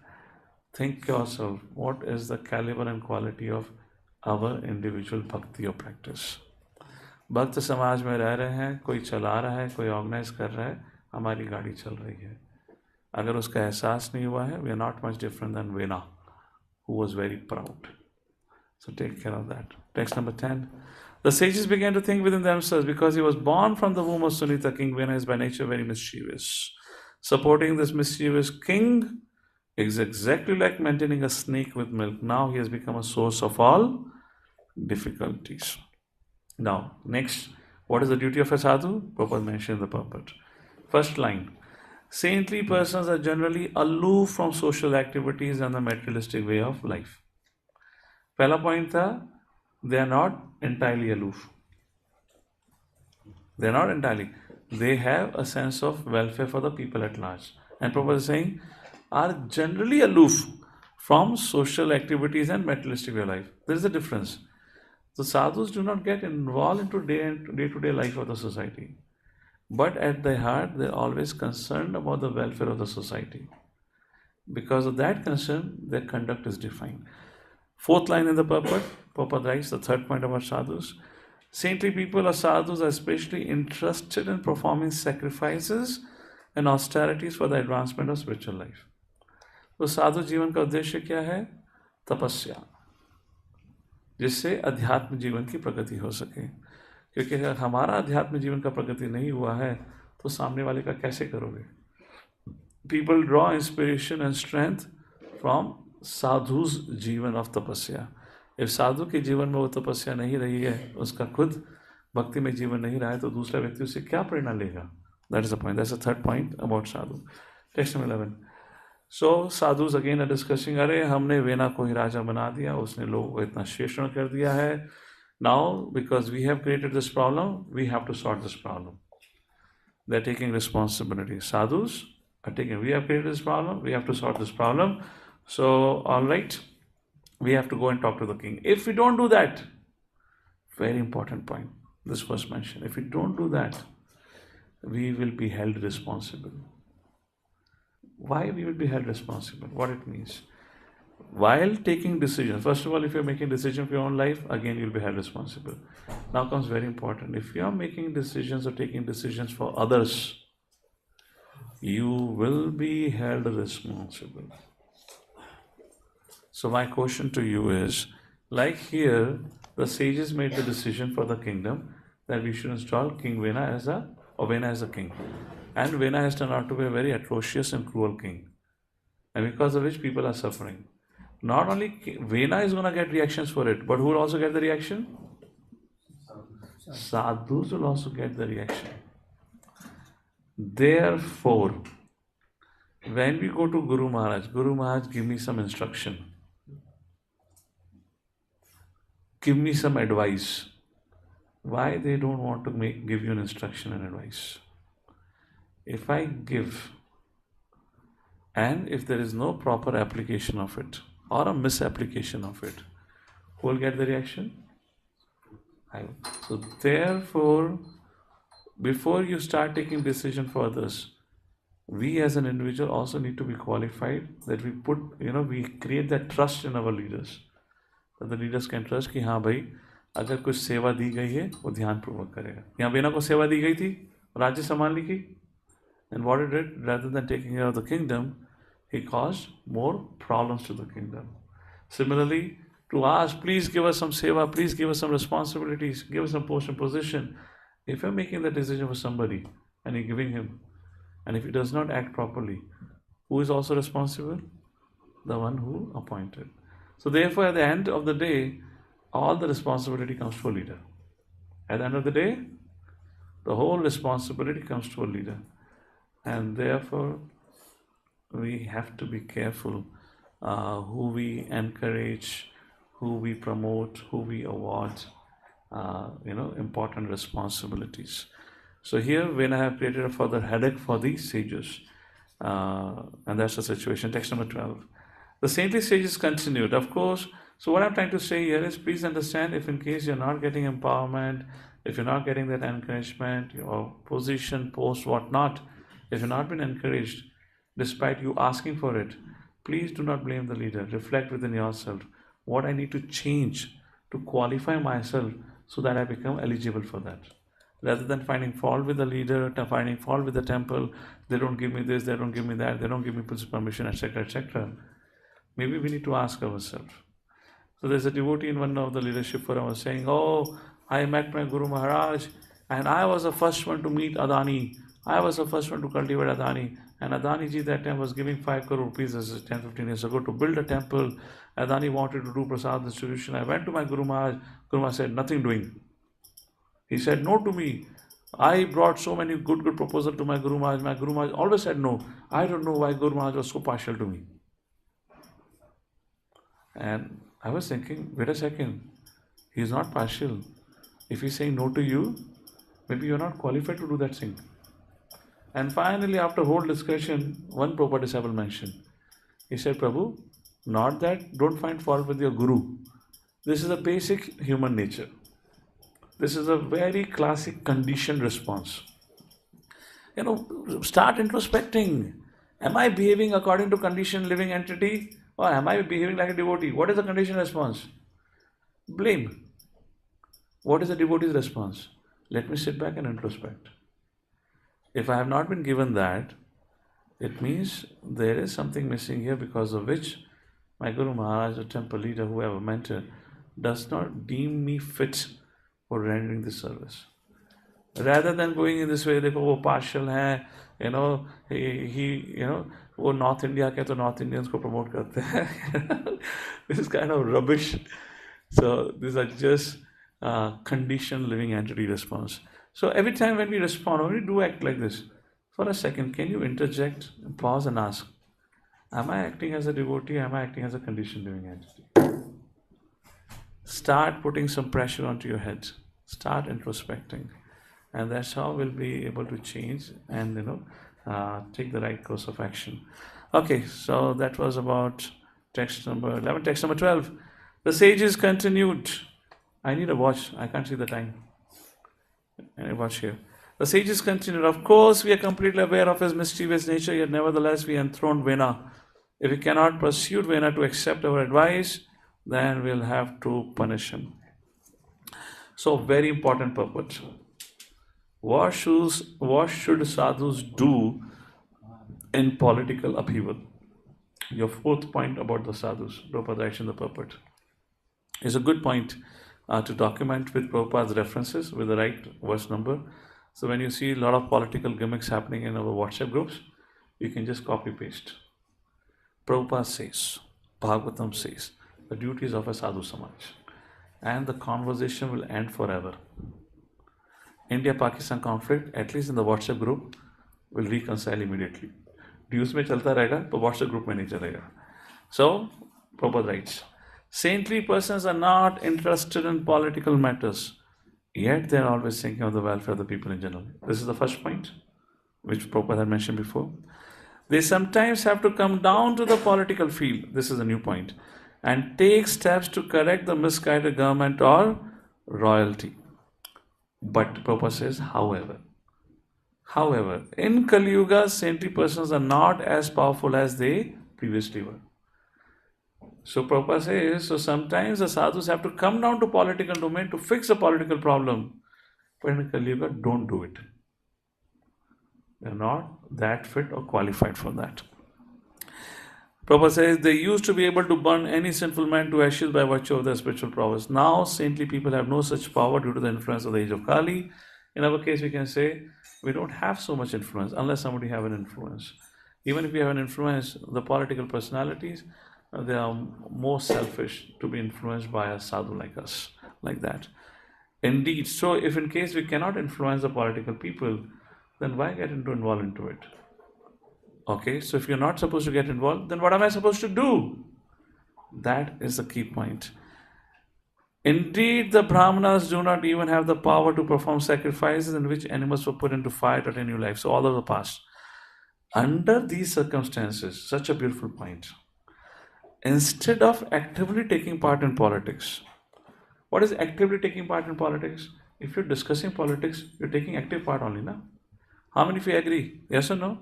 Think yourself, what is the caliber and quality of our individual bhakti or practice? भक्त समाज में रह रहे हैं, कोई चला रहा है, कोई ऑर्गेनाइज कर रहा है, हमारी गाड़ी चल रही है. अगर उसका एहसास नहीं हुआ है, we are not much different than Vena, who was very proud. So take care of that. Text number 10. The sages began to think within themselves, because he was born from the womb of Sunita, King Vena is by nature very mischievous. Supporting this mischievous king is exactly like maintaining a snake with milk. Now he has become a source of all difficulties. Now, next, what is the duty of a sadhu? Prabhupada mentioned the purport. First line. Saintly persons are generally aloof from social activities and the materialistic way of life. पहला point था, they are not entirely aloof. They are not entirely. They have a sense of welfare for the people at large. And Prabhupada is saying, are generally aloof from social activities and materialistic way of life. There is a difference. The sadhus do not get involved into day-to-day life of the society. But at their heart, they are always concerned about the welfare of the society. Because of that concern, their conduct is defined. Fourth line in the purport, Prabhupada writes, the third point about sadhus. Saintly people or sadhus are especially interested in performing sacrifices and austerities for the advancement of spiritual life. तो साधु जीवन का उद्देश्य क्या है? तपस्या, जिससे अध्यात्म जीवन की प्रगति हो सके. क्योंकि अगर हमारा अध्यात्म जीवन का प्रगति नहीं हुआ है तो सामने वाले का कैसे करोगे? People draw inspiration and strength from sadhu's जीवन of तपस्या. if साधु के जीवन में वो तपस्या नहीं रही है, उसका खुद भक्ति में जीवन नहीं रहा है, तो दूसरा व्यक्ति उससे क्या प्रेरणा लेगा? That is the point. That's the third point about sadhu. Text number 11. So sadhus again are discussing, अरे हमने वेना को ही राजा बना दिया, उसने लोगों को इतना शेषण कर दिया है. Now because we have created this problem, we have to sort this problem. They are taking responsibility. Sadhus are taking, we have created this problem, we have to sort this problem. So all right, we have to go and talk to the king. If we don't do that, very important point, this first mention, if we don't do that, we will be held responsible. Why we will be held responsible? What it means? While taking decisions, first of all, if you're making decisions for your own life, again you'll be held responsible. Now comes very important. If you are making decisions or taking decisions for others, you will be held responsible. So my question to you is, like here, the sages made the decision for the kingdom that we should install King Vena as a king. And Vena has turned out to be a very atrocious and cruel king. And because of which people are suffering. Not only Vena is going to get reactions for it, but who will also get the reaction? Sadhus will also get the reaction. Therefore, when we go to Guru Maharaj, give me some instruction. Give me some advice. Why they don't want to give you an instruction and advice? If I give, and if there is no proper application of it, or a misapplication of it, who will get the reaction? I will. So therefore, before you start taking decision for others, we as an individual also need to be qualified, that we put, we create that trust in our leaders. That the leaders can trust कि हाँ भाई, अगर कुछ सेवा दी गई है, वो ध्यान पूर्वक करेगा. यहाँ वेना को सेवा दी गई थी, राज्य संभालने की, and what it did, rather than taking care of the kingdom, he caused more problems to the kingdom. Similarly, to ask, please give us some seva, please give us some responsibilities, give us some post and position. If you're making the decision for somebody and you're giving him, and if he does not act properly, who is also responsible? The one who appointed. So therefore, at the end of the day, all the responsibility comes to a leader. At the end of the day, the whole responsibility comes to a leader. And therefore, we have to be careful who we encourage, who we promote, who we award, important responsibilities. So here, when I have created a further headache for the sages, and that's the situation. Text number 12. The saintly sages continued. Of course, So what I'm trying to say here is, please understand, if in case you're not getting empowerment, if you're not getting that encouragement, your position, post, whatnot, if you're not been encouraged, despite you asking for it, please do not blame the leader. Reflect within yourself what I need to change to qualify myself so that I become eligible for that. Rather than finding fault with the leader, finding fault with the temple, they don't give me this, they don't give me that, they don't give me permission, etc., etc. Maybe we need to ask ourselves. So there's a devotee in one of the leadership forum was saying, "Oh, I met my Guru Maharaj, and I was the first one to meet Adani. I was the first one to cultivate Adani. And Adani ji that time was giving 5 crore rupees, this is 10, 15 years ago, to build a temple. Adani wanted to do prasad distribution. I went to my Guru Maharaj. Guru Maharaj said, nothing doing. He said no to me. I brought so many good proposals to my Guru Maharaj. My Guru Maharaj always said no. I don't know why Guru Maharaj was so partial to me." And I was thinking, wait a second, he's not partial. If he's saying no to you, maybe you're not qualified to do that thing. And finally, after whole discussion, one Prabhupada disciple mentioned, he said, "Prabhu, not that, don't find fault with your guru. This is a basic human nature. This is a very classic conditioned response. Start introspecting. Am I behaving according to conditioned living entity, or am I behaving like a devotee? What is the conditioned response? Blame. What is the devotee's response? Let me sit back and introspect. If I have not been given that, it means there is something missing here, because of which my Guru Maharaj, the temple leader, whoever mentor, does not deem me fit for rendering this service. Rather than going in this way, देखो वो partial है, वो North India के तो North Indians को promote करते हैं. This is kind of rubbish. So these are just conditioned living entity response. So every time when we respond, when we do act like this, for a second, can you interject, pause and ask, am I acting as a devotee? Am I acting as a conditioned living entity? Start putting some pressure onto your head. Start introspecting. And that's how we'll be able to change and, take the right course of action. Okay, so that was about text number 11. Text number 12. The sages continued. I need a watch. I can't see the time. Any watch here. The sages continued. Of course, we are completely aware of his mischievous nature, yet nevertheless we enthroned Vena. If we cannot persuade Vena to accept our advice, then we'll have to punish him. So, very important purport. What should sadhus do in political upheaval? Your fourth point about the sadhus, Prabhupada writes in the purport, is a good point to document with Prabhupada's references with the right verse number. So when you see a lot of political gimmicks happening in our WhatsApp groups, you can just copy paste. Prabhupada says, Bhagavatam says, the duties of a sadhu samaj, and the conversation will end forever. India-Pakistan conflict, at least in the WhatsApp group, will reconcile immediately. News में चलता रहेगा, but WhatsApp group में नहीं चलेगा. So, Prabhupada writes, saintly persons are not interested in political matters, yet they are always thinking of the welfare of the people in general. This is the first point, which Prabhupada had mentioned before. They sometimes have to come down to the political field, this is a new point, and take steps to correct the misguided government or royalty. But Prabhupada says, however, in Kali Yuga, saintly persons are not as powerful as they previously were. So Prabhupada says, so sometimes the sadhus have to come down to political domain to fix a political problem. But in Kali Yuga, don't do it. They're not that fit or qualified for that. Prabhupada says, they used to be able to burn any sinful man to ashes by virtue of their spiritual prowess. Now, saintly people have no such power due to the influence of the age of Kali. In our case, we can say, we don't have so much influence unless somebody have an influence. Even if we have an influence, the political personalities, they are more selfish to be influenced by a sadhu like us, like that. Indeed, so if in case we cannot influence the political people, then why get involved into it? Okay, so if you're not supposed to get involved, then what am I supposed to do? That is the key point. Indeed, the Brahmanas do not even have the power to perform sacrifices in which animals were put into fire to attain new life. So all of the past. Under these circumstances, such a beautiful point. instead of actively taking part in politics. What is actively taking part in politics? If you're discussing politics, you're taking active part only, na? How many of you agree? Yes or no?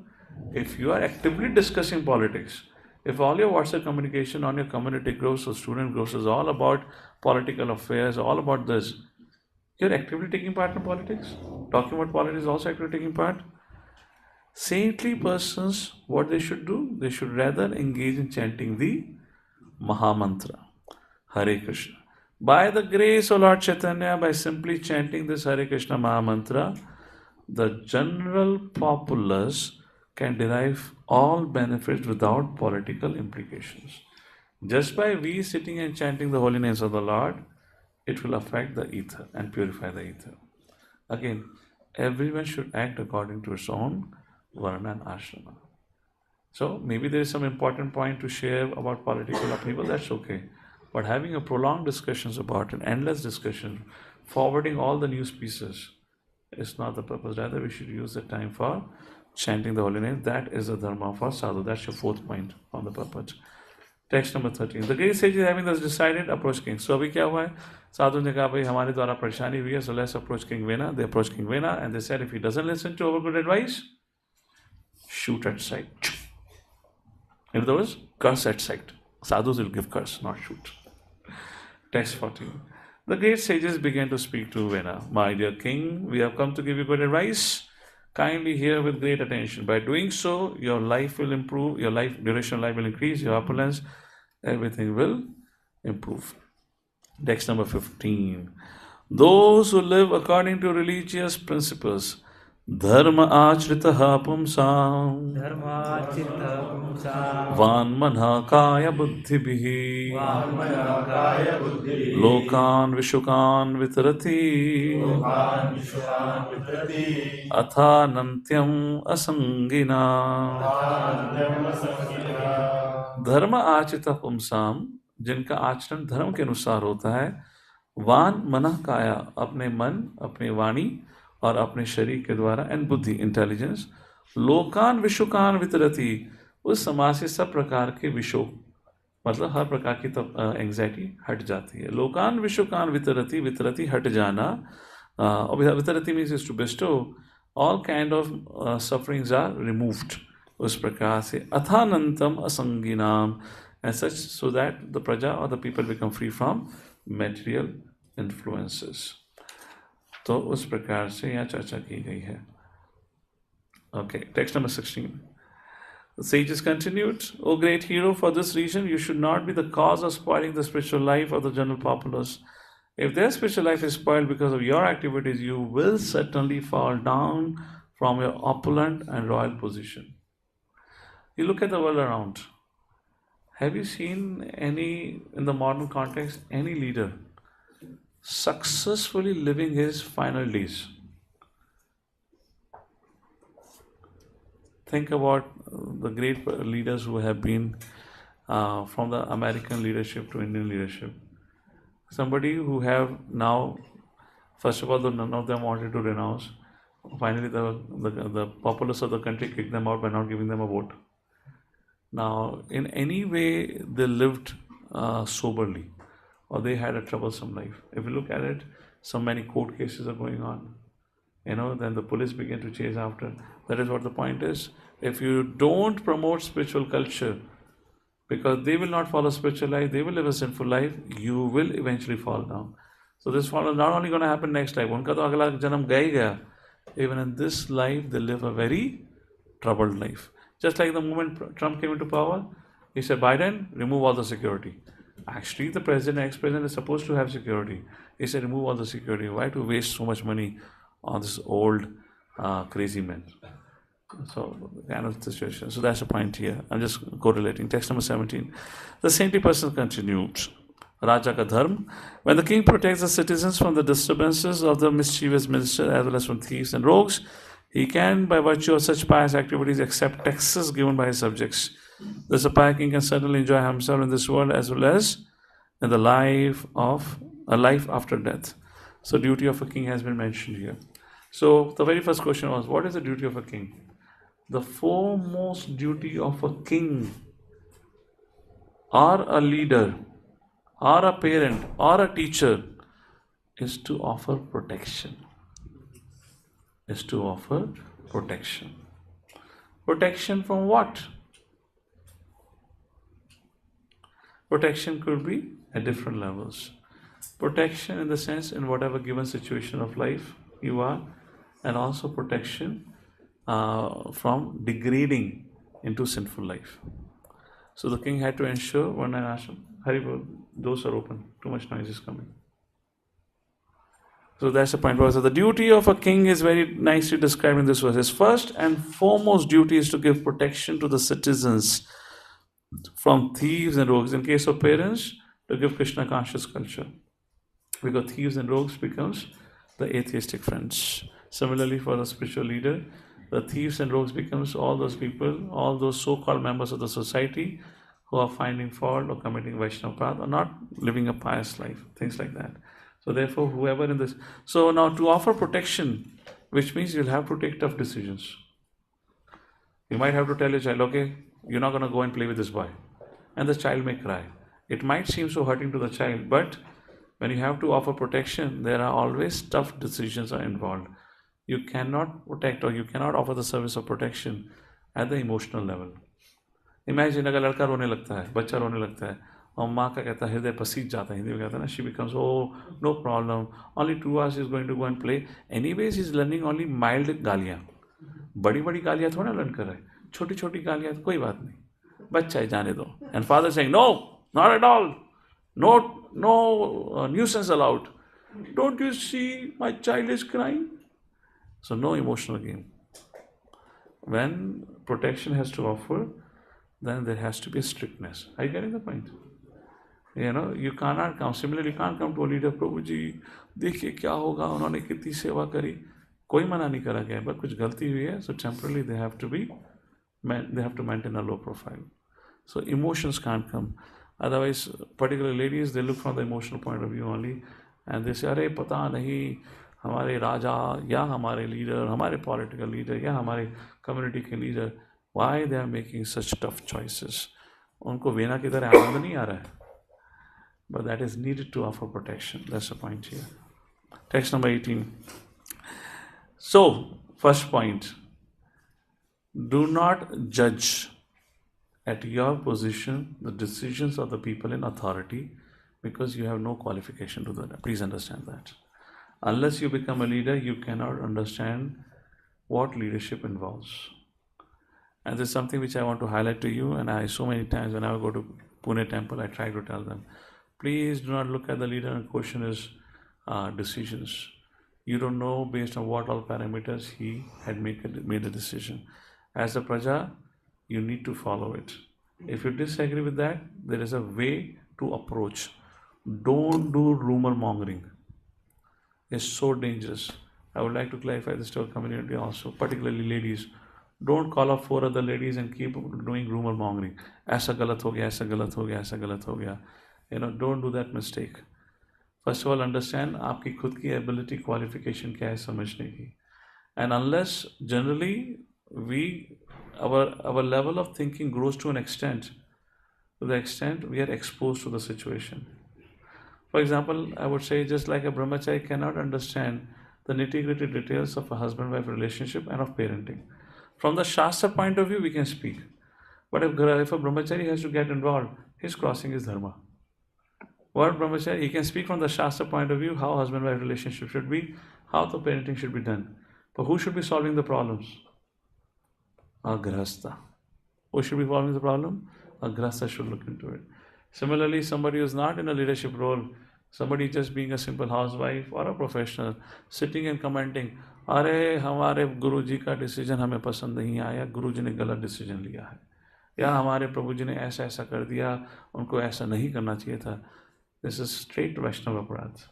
If you are actively discussing politics, if all your WhatsApp communication on your community groups or student groups is all about political affairs, all about this, you're actively taking part in politics? Talking about politics is also actively taking part? Saintly persons, what they should do? They should rather engage in chanting the Mahamantra, Hare Krishna. By the grace of Lord Chaitanya, by simply chanting this Hare Krishna Mahamantra, the general populace can derive all benefits without political implications. Just by we sitting and chanting the holy names of the Lord, it will affect the ether and purify the ether. Again, everyone should act according to his own varna and ashrama. So maybe there is some important point to share about political upheaval, that's okay. But having a prolonged discussions about it, endless discussion, forwarding all the news pieces is not the purpose. Rather, we should use the time for chanting the holy name. That is the dharma for sadhu. That's your fourth point on the purpose. Text number 13. The great sages having thus decided, approach king. So अभी क्या हुआ है? साधु ने कहा भाई हमारे द्वारा परेशानी हुई है, so let's approach King Vena. They approached King Vena and they said if he doesn't listen to our good advice, shoot at sight. In other words, curse at sight. Sadhus will give curse, not shoot. Text 14. The great sages began to speak to Vena. My dear king, we have come to give you good advice. Kindly hear with great attention. By doing so, your life will improve, your life duration of life will increase, your opulence, everything will improve. Text number 15. Those who live according to religious principles, dharma achritaha pumsam, vanmanha kaya buddhibhihi, lokan vishukan vitarati, atha nantyam asangina. धर्म आचरित पुंसाम, जिनका आचरण धर्म के अनुसार होता है, वान मनः काया, अपने मन, अपनी वाणी और अपने शरीर के द्वारा, एंड बुद्धि इंटेलिजेंस, लोकान विशुकान वितरती, उस समाज से सब प्रकार के विशोक मतलब हर प्रकार की एंग्जाइटी हट जाती है. लोकान विशुकान वितरती, वितरती हट जाना, और वितरती means is to bestow, all kind of sufferings are removed. उस प्रकार से अथानंतम असंगिनाम, and such so that the प्रजा और the people become free from material influences. तो उस प्रकार से यहाँ चर्चा की गई है. Okay, text number 16. The sages continued, O great hero, for this reason you should not be the cause of spoiling the spiritual life of the general populace. If their spiritual life is spoiled because of your activities, you will certainly fall down from your opulent and royal position. You look at the world around. Have you seen any, in the modern context, any leader successfully living his final days? Think about the great leaders who have been from the American leadership to Indian leadership. Somebody who have now, first of all, none of them wanted to renounce. Finally, the populace of the country kicked them out by not giving them a vote. Now, in any way, they lived soberly, or they had a troublesome life. If you look at it, so many court cases are going on. Then the police begin to chase after. That is what the point is. If you don't promote spiritual culture, because they will not follow spiritual life, they will live a sinful life, you will eventually fall down. So this fall is not only going to happen next life. उनका तो अगला जन्म गया ही गया. Even in this life, they live a very troubled life. Just like the moment Trump came into power, he said, Biden, remove all the security. Actually, the president, ex-president is supposed to have security. He said, remove all the security. Why to waste so much money on this old crazy man? So, kind of situation. So that's the point here. I'm just correlating. Text number 17. The saintly person continued. Raja ka dharma. When the king protects the citizens from the disturbances of the mischievous minister as well as from thieves and rogues, he can, by virtue of such pious activities, accept taxes given by his subjects. Thus, a pious king can certainly enjoy himself in this world as well as in the life of a life after death. So, duty of a king has been mentioned here. So, the very first question was, what is the duty of a king? The foremost duty of a king or a leader or a parent or a teacher is to offer protection. Is to offer protection. Protection from what? Protection could be at different levels. Protection in the sense in whatever given situation of life you are, and also protection from degrading into sinful life. So the king had to ensure one and asked him, Hari, doors are open, too much noise is coming. So that's the point. So the duty of a king is very nicely described in this verse. His first and foremost duty is to give protection to the citizens from thieves and rogues. In case of parents, to give Krishna conscious culture, because thieves and rogues becomes the atheistic friends. Similarly, for a spiritual leader, the thieves and rogues becomes all those people, all those so-called members of the society who are finding fault or committing Vaishnava path or not living a pious life, things like that. So therefore, whoever in this, so now to offer protection, which means you'll have to take tough decisions. You might have to tell your child, okay, you're not going to go and play with this boy, and the child may cry. It might seem so hurting to the child, but when you have to offer protection, there are always tough decisions are involved. You cannot protect or you cannot offer the service of protection at the emotional level. Imagine अगर लड़का रोने लगता है, बच्चा रोने लगता है, और माँ का कहता है हृदय पसीज जाता है, हिंदी में कहता है ना, she becomes, oh, no problem, only 2 hours is going to go and play. Anyways, he's learning only mild गालियाँ. बड़ी बड़ी गालियाँ थोड़ा लर्न कर रहे हैं, छोटी छोटी गालियाँ कोई बात नहीं, बच्चा है जाने दो. And father saying, no, not at all, no nuisance allowed. Don't you see my child is crying? So no emotional game. When protection has to offer, then there has to be a strictness. Are you getting the point? You cannot come. Similarly, you can't come to a leader, Prabhu ji, देखिए क्या होगा, उन्होंने कितनी सेवा करी, कोई मना नहीं करा गया, but कुछ गलती हुई है, so temporarily they have to maintain a low profile. So emotions can't come. Otherwise, particularly ladies, they look from the emotional point of view only, and they say, अरे पता नहीं हमारे राजा या हमारे लीडर, हमारे पॉलिटिकल लीडर या हमारे community के leader, why they are making such tough choices. उनको वेना की तरह आनंद नहीं आ रहा है. But that is needed to offer protection. That's the point here. Text number 18. So, first point. Do not judge at your position the decisions of the people in authority, because you have no qualification to do that. Please understand that. Unless you become a leader, you cannot understand what leadership involves. And this is something which I want to highlight to you, and I so many times when I go to Pune temple, I try to tell them, please do not look at the leader and question his decisions. You don't know based on what all parameters he had made a decision. As a praja, you need to follow it. If you disagree with that, there is a way to approach. Don't do rumor mongering. It's so dangerous. I would like to clarify this to our community also, particularly ladies. Don't call up 4 other ladies and keep doing rumor mongering. ऐसा गलत हो गया, ऐसा गलत हो गया, ऐसा गलत हो गया. Don't do that mistake. First of all, understand आपकी खुद की ability, qualification क्या है समझने की. And unless generally our level of thinking grows to the extent we are exposed to the situation. For example, I would say just like a brahmachari cannot understand the nitty-gritty details of a husband-wife relationship and of parenting. From the Shastra point of view, we can speak. But if a brahmachari has to get involved, he's crossing his dharma. What brahmachari? He can speak from the Shastra point of view, how husband-wife relationship should be, how the parenting should be done. But who should be solving the problems? A grihastha. Who should be solving the problem? A grihastha should look into it. Similarly, somebody who is not in a leadership role, somebody just being a simple housewife or a professional, sitting and commenting, अरे हमारे गुरुजी का decision हमें पसंद नहीं आया, गुरुजी ने गलत decision लिया है, या हमारे प्रभु जी ने ऐसा ऐसा कर दिया, उनको ऐसा नहीं करना चाहिए था. This is straight Vaishnava aparadh.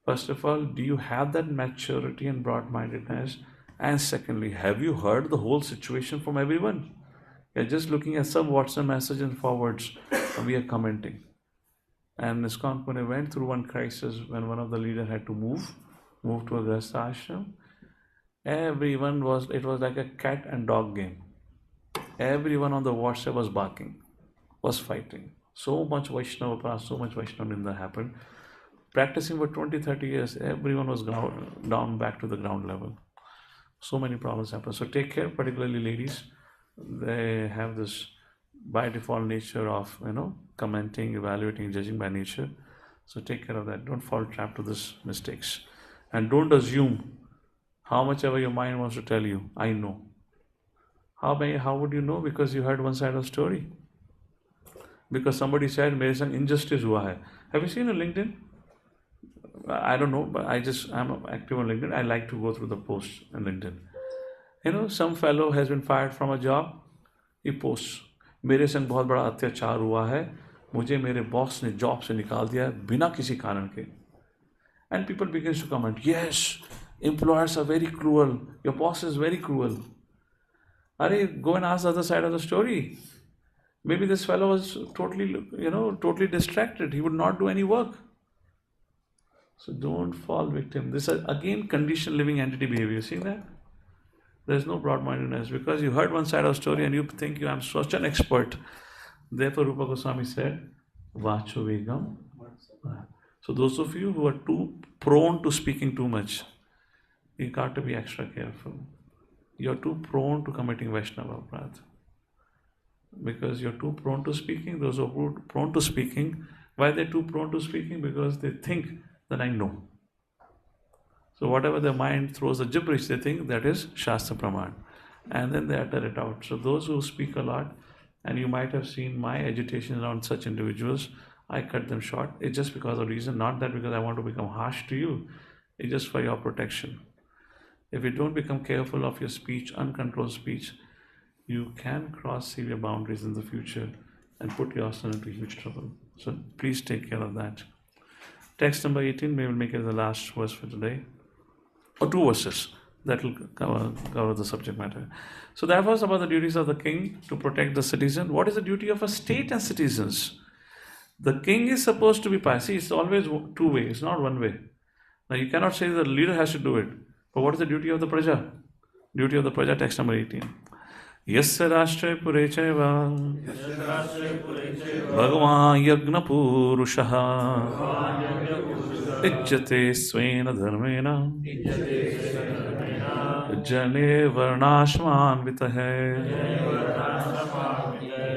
First of all, do you have that maturity and broad-mindedness? And secondly, have you heard the whole situation from everyone? You're just looking at some WhatsApp message and forwards, and we are commenting. And ISKCON Pune went through one crisis when one of the leaders had to move to a Grihastha ashram. It was like a cat and dog game. Everyone on the WhatsApp was barking. was fighting. So much Vaishnava past, so much Vaishnava Ninda happened. Practicing for 20, 30 years, everyone was down back to the ground level. So many problems happen. So take care, particularly ladies. They have this by default nature of, commenting, evaluating, judging by nature. So take care of that. Don't fall trap to these mistakes. And don't assume how much ever your mind wants to tell you, I know. How would you know? Because you heard one side of the story. Because somebody said, मेरे संग injustice हुआ है. Have you seen on LinkedIn? I don't know, but I'm active on LinkedIn. I like to go through the posts on LinkedIn. Some fellow has been fired from a job. He posts, मेरे संग बहुत बड़ा अत्याचार हुआ है. मुझे मेरे boss ने जॉब से निकाल दिया है बिना किसी कारण के. And people begins to comment, yes, employers are very cruel. Your boss is very cruel. Go and ask the other side of the story. Maybe this fellow was totally distracted. He would not do any work. So don't fall victim. This is again conditioned living entity behavior. You see that? There's no broad-mindedness because you heard one side of the story and you think you am such an expert. Therefore, Rupa Goswami said, Vacho Vegam. So those of you who are too prone to speaking too much, you got to be extra careful. You're too prone to committing Vaishnava Aparadha. Because you're too prone to speaking. Those who are prone to speaking, why are they too prone to speaking? Because they think that I know. So whatever their mind throws a gibberish, they think that is Shastra Praman. And then they utter it out. So those who speak a lot, and you might have seen my agitation around such individuals, I cut them short. It's just because of reason, not that because I want to become harsh to you. It's just for your protection. If you don't become careful of your speech, uncontrolled speech, you can cross severe boundaries in the future and put yourself into huge trouble. So please take care of that. Text number 18, we will make it the last verse for today. Or 2 verses that will cover the subject matter. So that was about the duties of the king to protect the citizen. What is the duty of a state and citizens? The king is supposed to be pious. See, it's always 2 way. It's not 1 way. Now you cannot say the leader has to do it. But what is the duty of the praja? Duty of the praja, text number 18. Yasya rashtre purecheva Bhagavan yagna purushaha Ijjate svena dharmena Jane varnashman vitahe.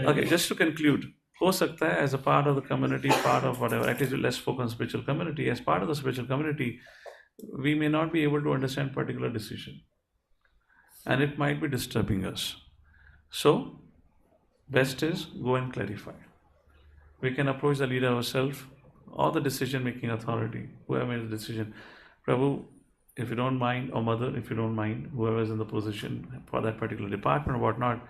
Okay, just to conclude, हो सकता है as a part of the community, part of whatever, at least let's focus on spiritual community. As part of the spiritual community, we may not be able to understand particular decision. And it might be disturbing us. So, best is go and clarify. We can approach the leader ourselves or the decision-making authority, whoever made the decision. Prabhu, if you don't mind, or mother, if you don't mind, whoever is in the position for that particular department or whatnot,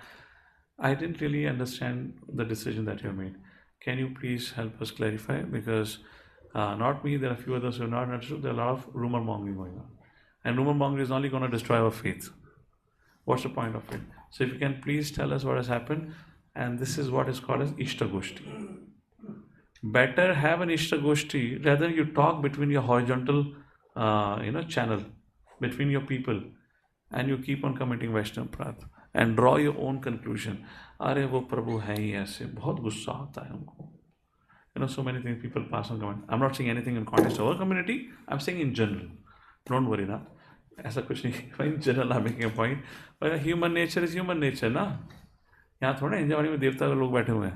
I didn't really understand the decision that you made. Can you please help us clarify? Because not me, there are a few others who have not understood. There are a lot of rumor mongering going on. And rumor mongering is only going to destroy our faith. What's the point of it? So if you can please tell us what has happened, and this is what is called as Ishta Goshti. Better have an Ishta Goshti rather you talk between your horizontal channel, between your people, and you keep on committing Vaishnava Aparadha and draw your own conclusion. अरे वो प्रभु है ही ऐसे, बहुत गुस्सा आता है हमको. So many things people pass on comment. I'm not saying anything in context of our community. I'm saying in general. Don't worry ना. ऐसा कुछ नहीं. In general, I'm making a point. But human nature is human nature ना. यहाँ थोड़ा इंजवाड़ी में देवता के लोग बैठे हुए हैं.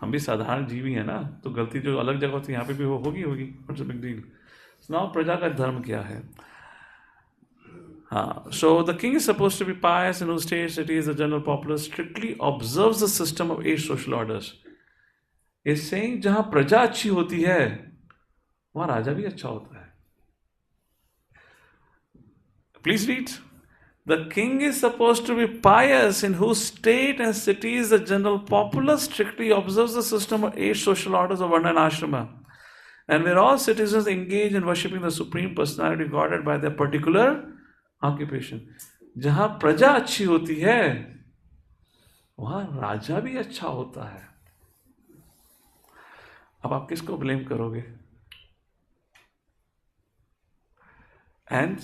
हम भी साधारण जीवी हैं ना. तो गलती जो अलग जगह होती है यहाँ पे भी होगी. What's the big deal? So now प्रजा का धर्म क्या है? So the king is supposed to be pious in whose state it is the general populace strictly observes the system of 8 social orders. Is saying जहाँ प्रजा अच्छी होती है वहाँ राजा भी अच्छा होता है. Please read. The king is supposed to be pious in whose state and cities the general populace strictly observes the system of 8 social orders of Varna and Ashrama. And where all citizens engage in worshipping the Supreme Personality guarded by their particular occupation. जहाँ प्रजा अच्छी होती है वहाँ राजा भी अच्छा होता है. अब आप किसको ब्लेम करोगे? And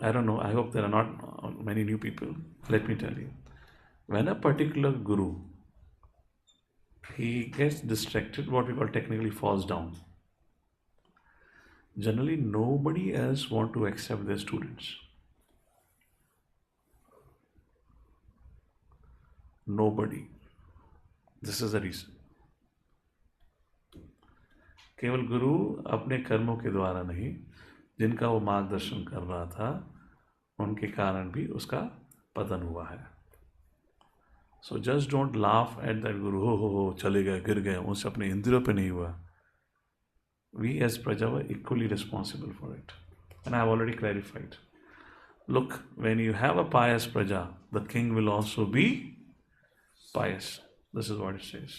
I don't know, I hope there are not many new people. Let me tell you, when a particular guru he gets distracted, what we call technically falls down. Generally, nobody else want to accept their students. Nobody. This is the reason. केवल गुरु अपने कर्मों के द्वारा नहीं, जिनका वो मार्गदर्शन कर रहा था उनके कारण भी उसका पतन हुआ है. So just don't laugh at that गुरु हो चले गए गिर गए, उनसे अपने इंद्रियों पे नहीं हुआ. We as Praja were equally responsible for it. And I have already clarified. Look, when you have a pious Praja, the king will also be pious. This is what it says.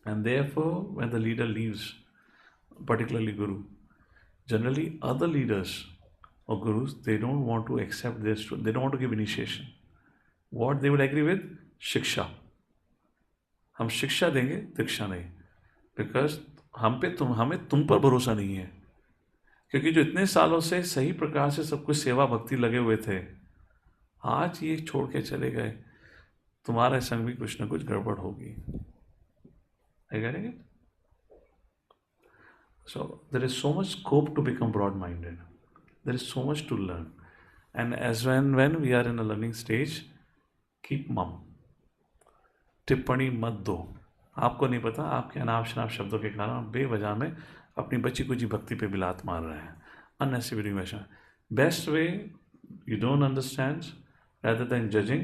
And therefore, when the leader leaves, particularly Guru, generally other leaders or Gurus, they don't want to accept their students. They don't want to give initiation. What they would agree with? Shiksha. हम शिक्षा देंगे, दीक्षा नहीं. Because हमें तुम पर भरोसा नहीं है, क्योंकि जो इतने सालों से सही प्रकार से सब कुछ सेवा भक्ति लगे हुए थे, आज ये छोड़ के चले गए, तुम्हारे संग भी कुछ ना कुछ गड़बड़ होगी. I getting it? So there is so much scope to become broad-minded. There is so much to learn. And as when we are in a learning stage, keep mum. टिप्पणी मत दो. आपको नहीं पता, आपके अनाप शनाप शब्दों के कारण आप बेवजह में अपनी बच्ची कुची भक्ति पे बिलात मार रहे हैं. Unnecessary measure. Best way, you don't understand, rather than judging,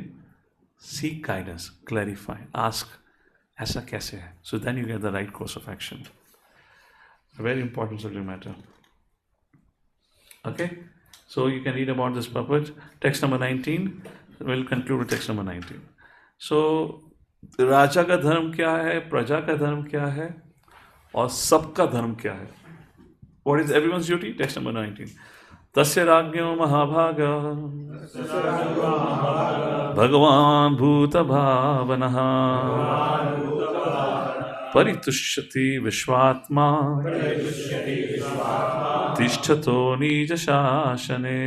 seek guidance, clarify, ask, ऐसा कैसे है? So then you get the right course of action. A very important subject matter. Okay? So you can read about this puppet. Text number 19. We'll conclude with text number 19. So, राजा का धर्म क्या है, प्रजा का धर्म क्या है, और सबका धर्म क्या है? What is everyone's duty? Text number 19. तस्य राज्ञो महाभागा भगवान भूत भावनः परितुष्यति विश्वात्मा तिष्ठतो निज शासने.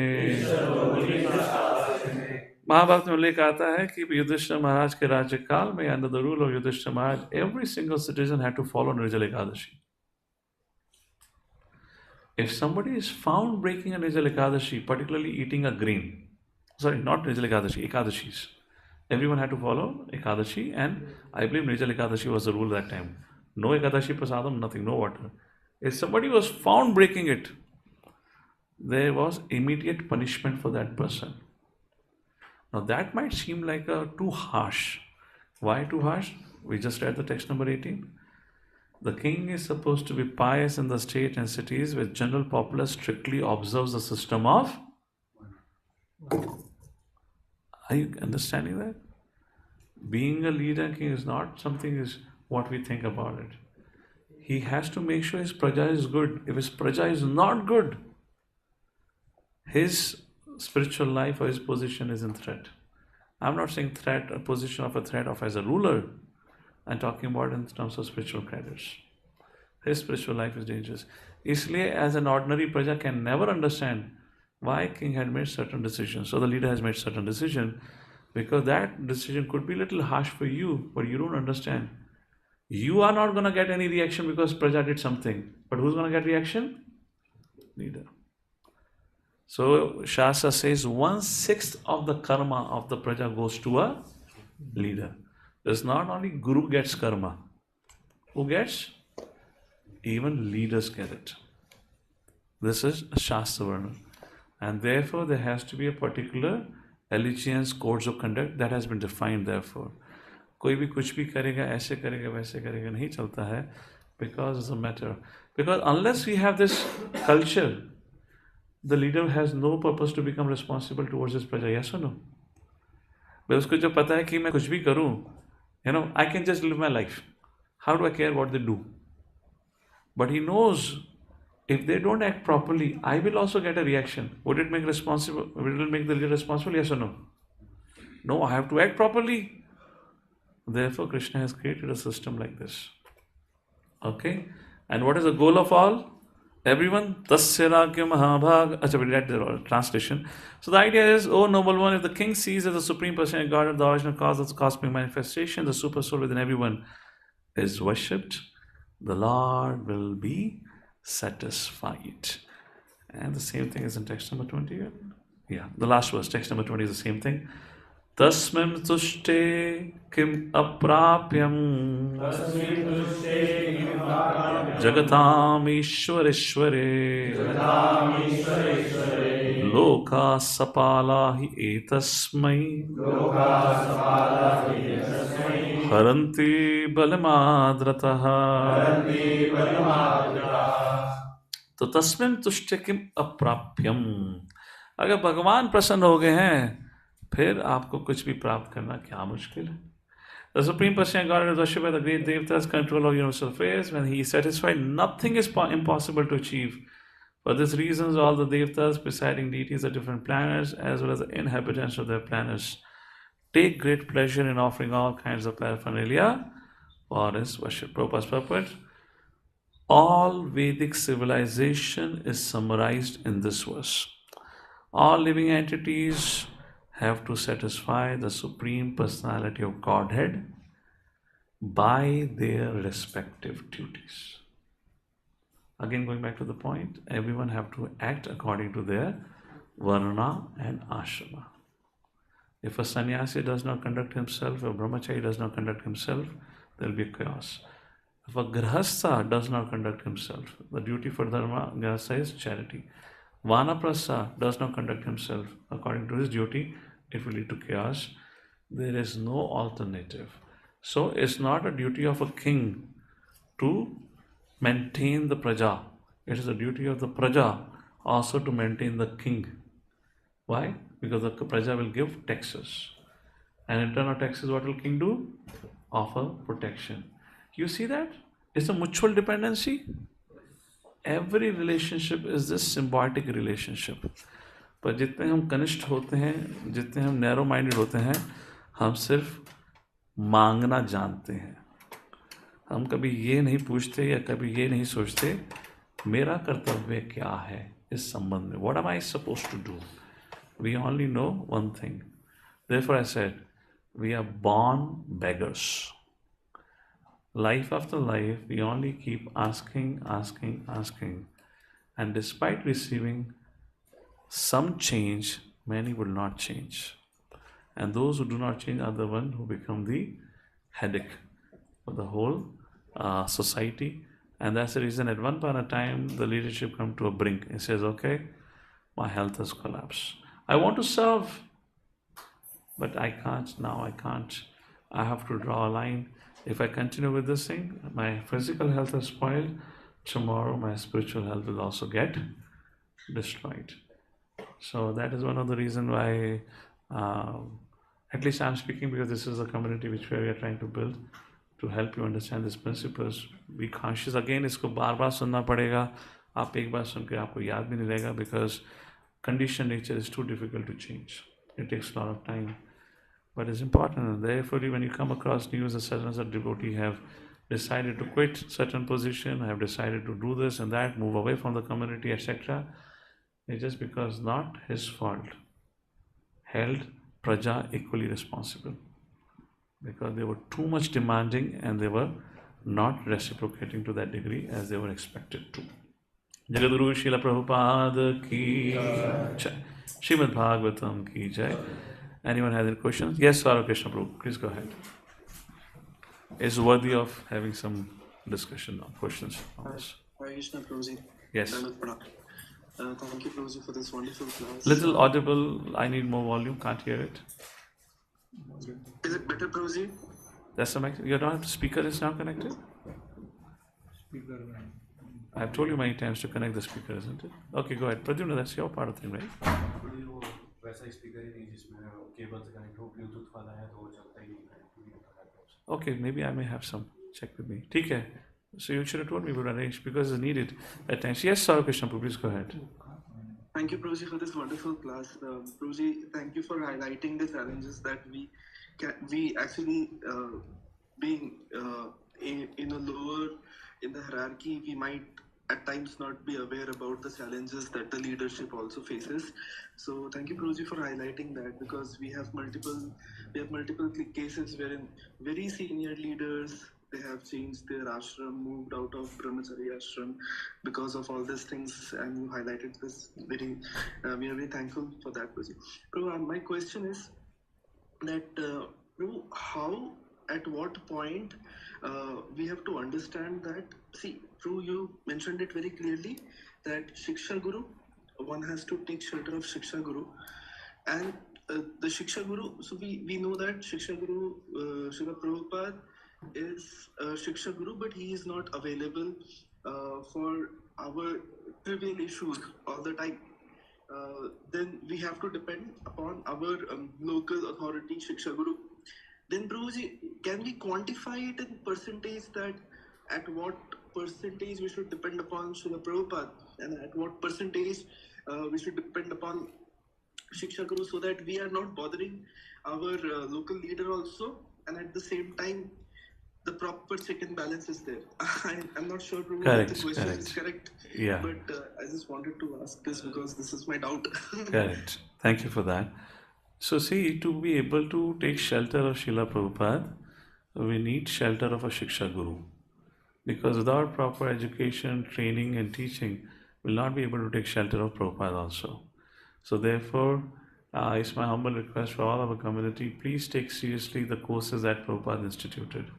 महाभारत में उल्लेख आता है कि युधिष्ठिर महाराज के राज्यकाल में, under the rule of Yudhishthira Maharaj, every single citizen had to follow Nirjala Ekadashi. If somebody is found breaking a Nirjala Ekadashi, particularly eating a grain, sorry, not Nirjala Ekadashi, Ekadashis, everyone had to follow Ekadashi, and I believe Nirjala Ekadashi was the rule that time. No Ekadashi prasadam, nothing, no water. If somebody was found breaking it, there was immediate punishment for that person. Now that might seem like too harsh. Why too harsh? We just read the text number 18. The king is supposed to be pious in the state and cities where general populace strictly observes the system of. Are you understanding that? Being a leader king is not something is what we think about it. He has to make sure his praja is good. If his praja is not good, his spiritual life or his position is in threat. I'm not saying threat, a position of a threat of as a ruler. I'm talking about in terms of spiritual credits. His spiritual life is dangerous. Isliye, as an ordinary praja can never understand why king had made certain decisions. So the leader has made certain decision, because that decision could be a little harsh for you, but you don't understand. You are not going to get any reaction because praja did something. But who's going to get reaction? Leader. So Shastra says 1/6 of the karma of the praja goes to a leader. There's not only Guru gets karma. Who gets? Even leaders get it. This is Shastra Varna. And therefore there has to be a particular allegiance, codes of conduct that has been defined therefore. कोई भी कुछ भी करेगा, ऐसे करेगा, वैसे करेगा, नहीं चलता है, because it's a matter. Because unless we have this culture, the leader has no purpose to become responsible towards his praja. Yes or no? But उसको जो पता है कि मैं कुछ भी करूं, I can just live my life. How do I care what they do? But he knows if they don't act properly, I will also get a reaction. Would it make the leader responsible? Yes or no? No, I have to act properly. Therefore, Krishna has created a system like this. Okay? And what is the goal of all? Everyone, Tasya Ragya Mahabhag. Achha, we read the translation. So the idea is, oh noble one, if the king sees as the supreme person God of the original cause of the cosmic manifestation, the super soul within everyone, is worshipped, the Lord will be satisfied. And the same thing is in text number 20. Yeah, the last verse, text number 20 is the same thing. Tasmim tushte kim aprapyam jagatam ishwareshware loka sapala hi etasmai haranti balamadratah. तो तस्मिन् तुष्टे किम अप्राप्यम, अगर भगवान प्रसन्न हो गए हैं फिर आपको कुछ भी प्राप्त करना क्या मुश्किल है. The Supreme Personality of God is worshipped by the great Devatas, control of universal affairs. When he is satisfied, nothing is impossible to achieve. For this reason, all the Devatas, presiding deities of different planets, as well as the inhabitants of their planets, take great pleasure in offering all kinds of paraphernalia for his worship. Prabhupada's purport: all Vedic civilization is summarized in this verse. All living entities have to satisfy the Supreme Personality of Godhead by their respective duties. Again, going back to the point, everyone have to act according to their varna and ashrama. If a sannyasi does not conduct himself, a brahmachari does not conduct himself, there will be chaos. If a grahastha does not conduct himself, the duty for dharma grahastha is charity. Vanaprastha does not conduct himself according to his duty, it will lead to chaos. There is no alternative. So it's not a duty of a king to maintain the praja. It is the duty of the praja also to maintain the king. Why? Because the praja will give taxes. And in return of taxes, what will king do? Offer protection. You see that? It's a mutual dependency. Every relationship is this symbiotic relationship. पर जितने हम कनिष्ठ होते हैं, जितने हम narrow minded होते हैं, हम सिर्फ मांगना जानते हैं. हम कभी ये नहीं पूछते या कभी ये नहीं सोचते मेरा कर्तव्य क्या है इस संबंध में. What am I supposed to do? We only know one thing. Therefore I said, we are born beggars. Life after life, we only keep asking. And despite receiving some change, many will not change. And those who do not change are the ones who become the headache for the whole society. And that's the reason at one point of time, the leadership come to a brink. It says, okay, my health has collapsed. I want to serve, but I can't now. I can't. I have to draw a line. If I continue with this thing, my physical health is spoiled. Tomorrow, my spiritual health will also get destroyed. So that is one of the reasons why, at least I'm speaking because this is a community which we are trying to build to help you understand these principles. Be conscious. Again, इसको बार बार सुनना पड़ेगा. आप एक बार सुन के आपको याद भी नहीं रहेगा because conditioned nature is too difficult to change. It takes a lot of time. But it's important. And therefore, when you come across news that certain devotee have decided to quit certain position, have decided to do this and that, move away from the community, etc., it's just because not his fault. Held praja equally responsible because they were too much demanding and they were not reciprocating to that degree as they were expected to. Jagadguru Srila Prabhupada ki jai. Srimad Bhagavatam ki jai. Anyone has any questions? Yes, Sarva Krishna Prabhu, please go ahead. It's worthy of having some discussion on questions on this. Hare Krishna Prabhuji. Yes. Thank you Prabhuji for this wonderful class. Little audible, I need more volume, can't hear it. Is it better Prabhuji? That's the mic. Your speaker is now connected? I've told you many times to connect the speaker, isn't it? Okay, go ahead. Pradyumna, that's your part of the thing, right? Okay, maybe I may have some. Check with me. ठीक है. So you should have told me we would arrange because it's needed at times. Yes, Sarva Krishna, please go ahead. Thank you Prabhuji for this wonderful class. Prabhuji, thank you for highlighting the challenges that we actually being in a lower in the hierarchy, we might at times not be aware about the challenges that the leadership also faces. So thank you Prabhuji for highlighting that because we have multiple cases wherein very senior leaders they have changed their ashram, moved out of brahmacharya ashram because of all these things, and you highlighted this very. We are very thankful for that, Prabhu. Prabhu, my question is that Prabhu, how, at what point we have to understand that? See, Prabhu, you mentioned it very clearly that Shiksha Guru, one has to take shelter of Shiksha Guru, and the Shiksha Guru, so we know that Shiksha Guru, Srila Prabhupada is Shiksha Guru, but he is not available for our trivial issues all the time. Then we have to depend upon our local authority, Shiksha Guru. Then, Prabhuji, can we quantify it in percentage that at what percentage we should depend upon Srila Prabhupada and at what percentage we should depend upon Shiksha Guru, so that we are not bothering our local leader also, and at the same time the proper check and balance is there. I'm not sure, Prabhu, if the question is correct. Yeah. But I just wanted to ask this because this is my doubt. Correct. Thank you for that. So see, to be able to take shelter of Srila Prabhupada, we need shelter of a Shiksha Guru. Because without proper education, training and teaching, we'll not be able to take shelter of Prabhupada also. So therefore, it's my humble request for all of our community, please take seriously the courses that Prabhupada instituted,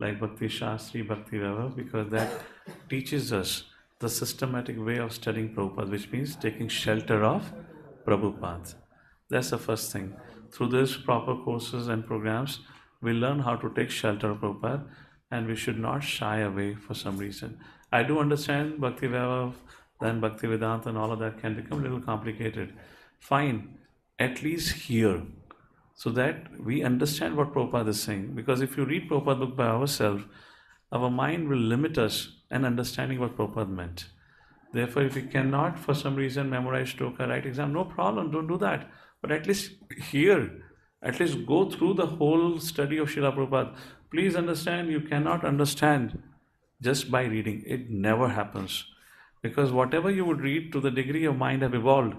like Bhakti Shastri, Bhakti Vaibhav, because that teaches us the systematic way of studying Prabhupada, which means taking shelter of Prabhupada. That's the first thing. Through these proper courses and programs, we learn how to take shelter of Prabhupada, and we should not shy away for some reason. I do understand Bhakti Vaibhav, then Bhakti Vedanta and all of that can become a little complicated. Fine, at least here, so that we understand what Prabhupada is saying. Because if you read Prabhupada book by ourselves, our mind will limit us in understanding what Prabhupada meant. Therefore, if we cannot for some reason memorize shloka, write exam, no problem, don't do that. But at least here, at least go through the whole study of Srila Prabhupada. Please understand, you cannot understand just by reading. It never happens. Because whatever you would read, to the degree your mind have evolved,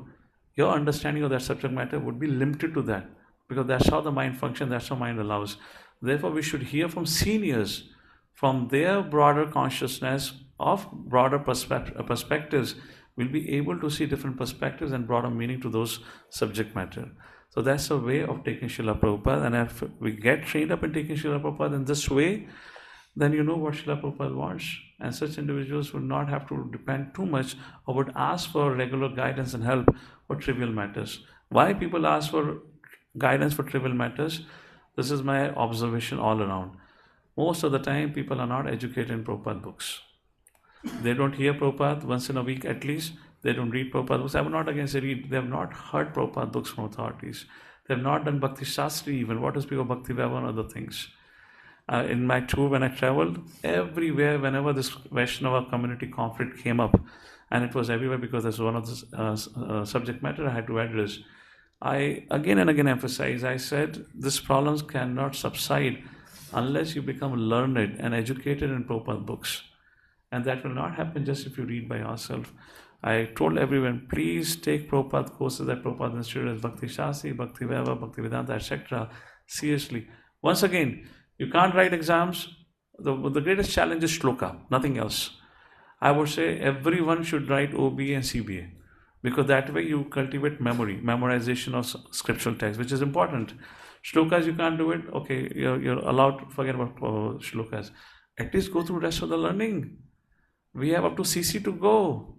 your understanding of that subject matter would be limited to that. Because that's how the mind functions, that's how mind allows. Therefore, we should hear from seniors, from their broader consciousness of broader perspectives. We'll be able to see different perspectives and broader meaning to those subject matter. So that's a way of taking Srila Prabhupada, and if we get trained up in taking Srila Prabhupada in this way, then you know what Srila Prabhupada wants, and such individuals would not have to depend too much or would ask for regular guidance and help for trivial matters. Why people ask for guidance for trivial matters? This is my observation all around. Most of the time, people are not educated in Prabhupada books. They don't hear Prabhupada once in a week at least. They don't read Prabhupada books. I'm not against read. They have not heard Prabhupada books from authorities. They have not done Bhakti Shastri even. What to speak of Bhakti Vaibhav and other things. In my tour, when I traveled, everywhere, whenever this Vaishnava community conflict came up, and it was everywhere because that's one of the subject matter I had to address, I again and again emphasized, I said, these problems cannot subside unless you become learned and educated in Prabhupada books. And that will not happen just if you read by yourself. I told everyone, please take Prabhupada courses that Prabhupada instituted as Bhakti Shastri, Bhakti Vaibhav, Bhakti Vedanta, etc. seriously. Once again, you can't write exams. The greatest challenge is shloka, nothing else. I would say everyone should write OBA and CBA, because that way you cultivate memory, memorization of scriptural text, which is important. Shlokas, you can't do it. Okay, you're allowed to forget about shlokas. At least go through the rest of the learning. We have up to CC to go.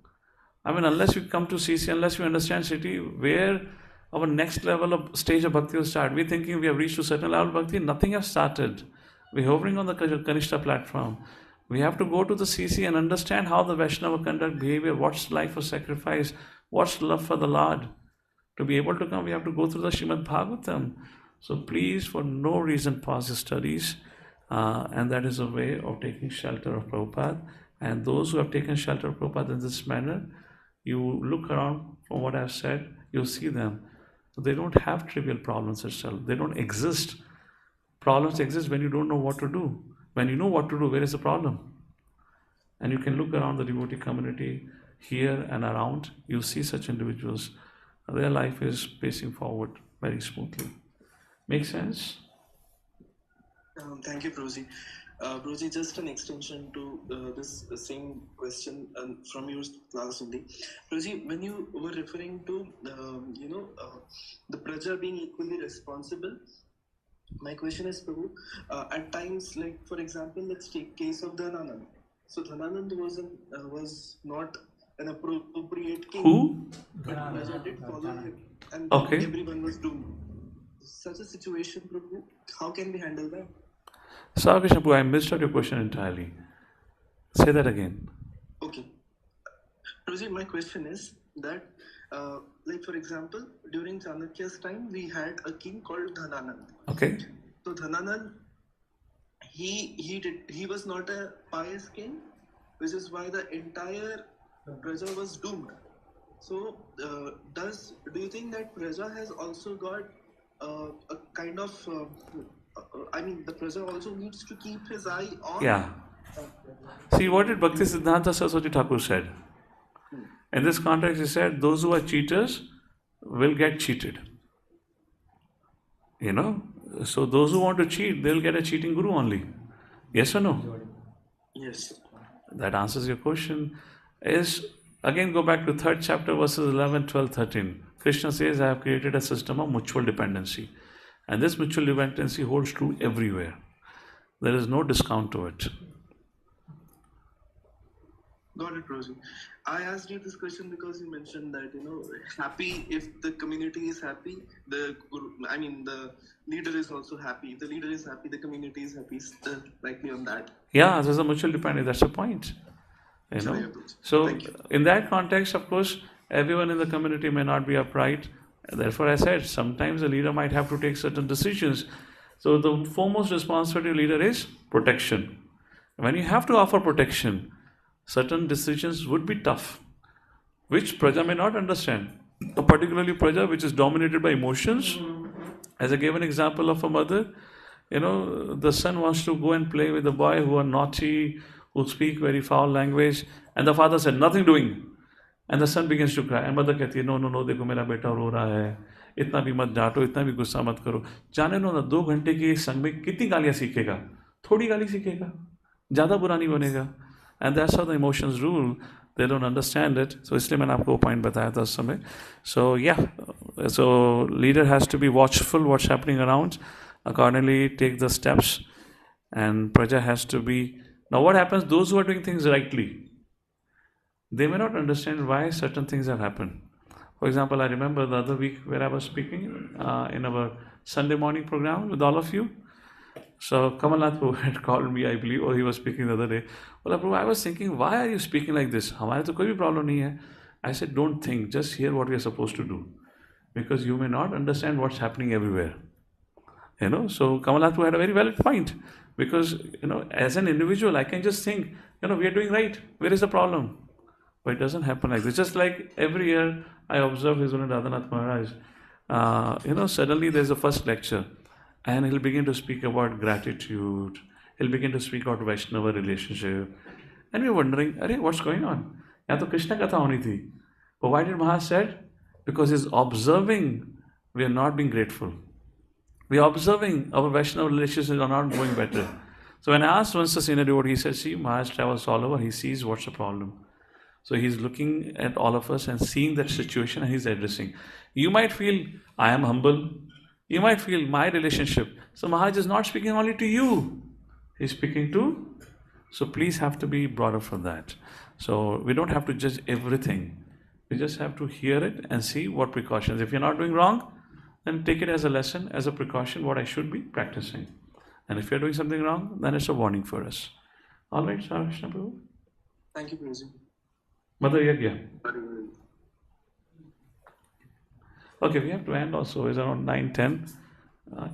I mean, unless you come to CC, unless you understand city, where our next level of stage of bhakti will start. We're thinking we have reached a certain level of bhakti, nothing has started. We're hovering on the Kanishta platform. We have to go to the CC and understand how the Vaishnava conduct behavior, what's life of sacrifice, what's love for the Lord. To be able to come, we have to go through the Srimad Bhagavatam. So please, for no reason, pause your studies. And that is a way of taking shelter of Prabhupada. And those who have taken shelter of Prabhupada in this manner, you look around from what I've said, you'll see them. They don't have trivial problems itself. They don't exist. Problems exist when you don't know what to do. When you know what to do, where is the problem? And you can look around the devotee community here and around. You see such individuals. Their life is pacing forward very smoothly. Make sense? Thank you, Prabhuji. Broji, just an extension to this same question from your class only. Broji, when you were referring to, the Praja being equally responsible, my question is, Prabhu, at times, like for example, let's take case of Dhananand. So Dhananand was not an appropriate king. Who? But Praja did follow him, and Okay. everyone was doomed. Such a situation, Prabhu, how can we handle that? Sarvishnapu, I missed out your question entirely. Say that again. Okay. Prabhuji, my question is that, like for example, during Chanakya's time, we had a king called Dhananand. Okay. So Dhananand, he was not a pious king, which is why the entire Praja was doomed. So, do you think that Praja has also got a kind of, the Praja also needs to keep his eye on? Yeah. See, what did Bhakti Siddhanta Saraswati Thakur said? In this context, he said, those who are cheaters will get cheated. So those who want to cheat, they'll get a cheating guru only. Yes or no? Yes. That answers your question. Again, go back to 3rd chapter, verses 11, 12, 13. Krishna says, I have created a system of mutual dependency. And this mutual dependency holds true everywhere. There is no discount to it. Got it, Rosie. I asked you this question because you mentioned that, happy if the community is happy, the leader is also happy. If the leader is happy, the community is happy. Likely on that. Yeah, there's a mutual dependency. That's the point. So in that context, of course, everyone in the community may not be upright. Therefore, I said, sometimes the leader might have to take certain decisions. So the foremost responsibility of leader is protection. When you have to offer protection, certain decisions would be tough, which Praja may not understand. Particularly Praja, which is dominated by emotions. As I gave an example of a mother, the son wants to go and play with the boy who are naughty, who speak very foul language, and the father said, nothing doing. And the son begins to cry. And mother कहती है, no, देखो मेरा बेटा रो रहा है, इतना भी मत डांटो, इतना भी गुस्सा मत करो. जाने लो ना, 2 घंटे के संग में कितनी गालियाँ सीखेगा? थोड़ी गाली सीखेगा, ज़्यादा बुरा नहीं बनेगा. And that's how the emotions rule. They don't understand it. So इसलिए मैंने आपको point बताया था उस समय. So yeah, so leader has to be watchful what's happening around. Accordingly, take the steps, and Praja has to be. Now, what happens? Those who are doing things rightly, they may not understand why certain things have happened. For example, I remember the other week where I was speaking in our Sunday morning program with all of you. So Kamalnath Prabhu had called me, I believe, or he was speaking the other day. Well, Prabhu, I was thinking, why are you speaking like this? हमारे तो कोई भी problem नहीं है. I said, don't think, just hear what we are supposed to do, because you may not understand what's happening everywhere. So Kamalnath Prabhu had a very valid point, because as an individual, I can just think, we are doing right. Where is the problem? But it doesn't happen like this. Just like every year, I observe His Holiness Radhanath Maharaj. Suddenly there's a first lecture, and he'll begin to speak about gratitude. He'll begin to speak about Vaishnava relationship, and we're wondering, what's going on? यहाँ तो कृष्ण कथा होनी थी. But why did Maharaj said? Because he's observing we are not being grateful. We are observing our Vaishnava relationships are not going better. So when I asked once the senior devotee, he said, see, Maharaj travels all over. He sees what's the problem. So he's looking at all of us and seeing that situation, and he's addressing. You might feel, I am humble. You might feel, my relationship. So Maharaj is not speaking only to you. He's speaking to. So please have to be brought up for that. So we don't have to judge everything. We just have to hear it and see what precautions. If you're not doing wrong, then take it as a lesson, as a precaution, what I should be practicing. And if you're doing something wrong, then it's a warning for us. All right, Krishna Prabhu. Thank you, Prabhuji. Mother Yagya. Okay, we have to end also. It's around 9:10.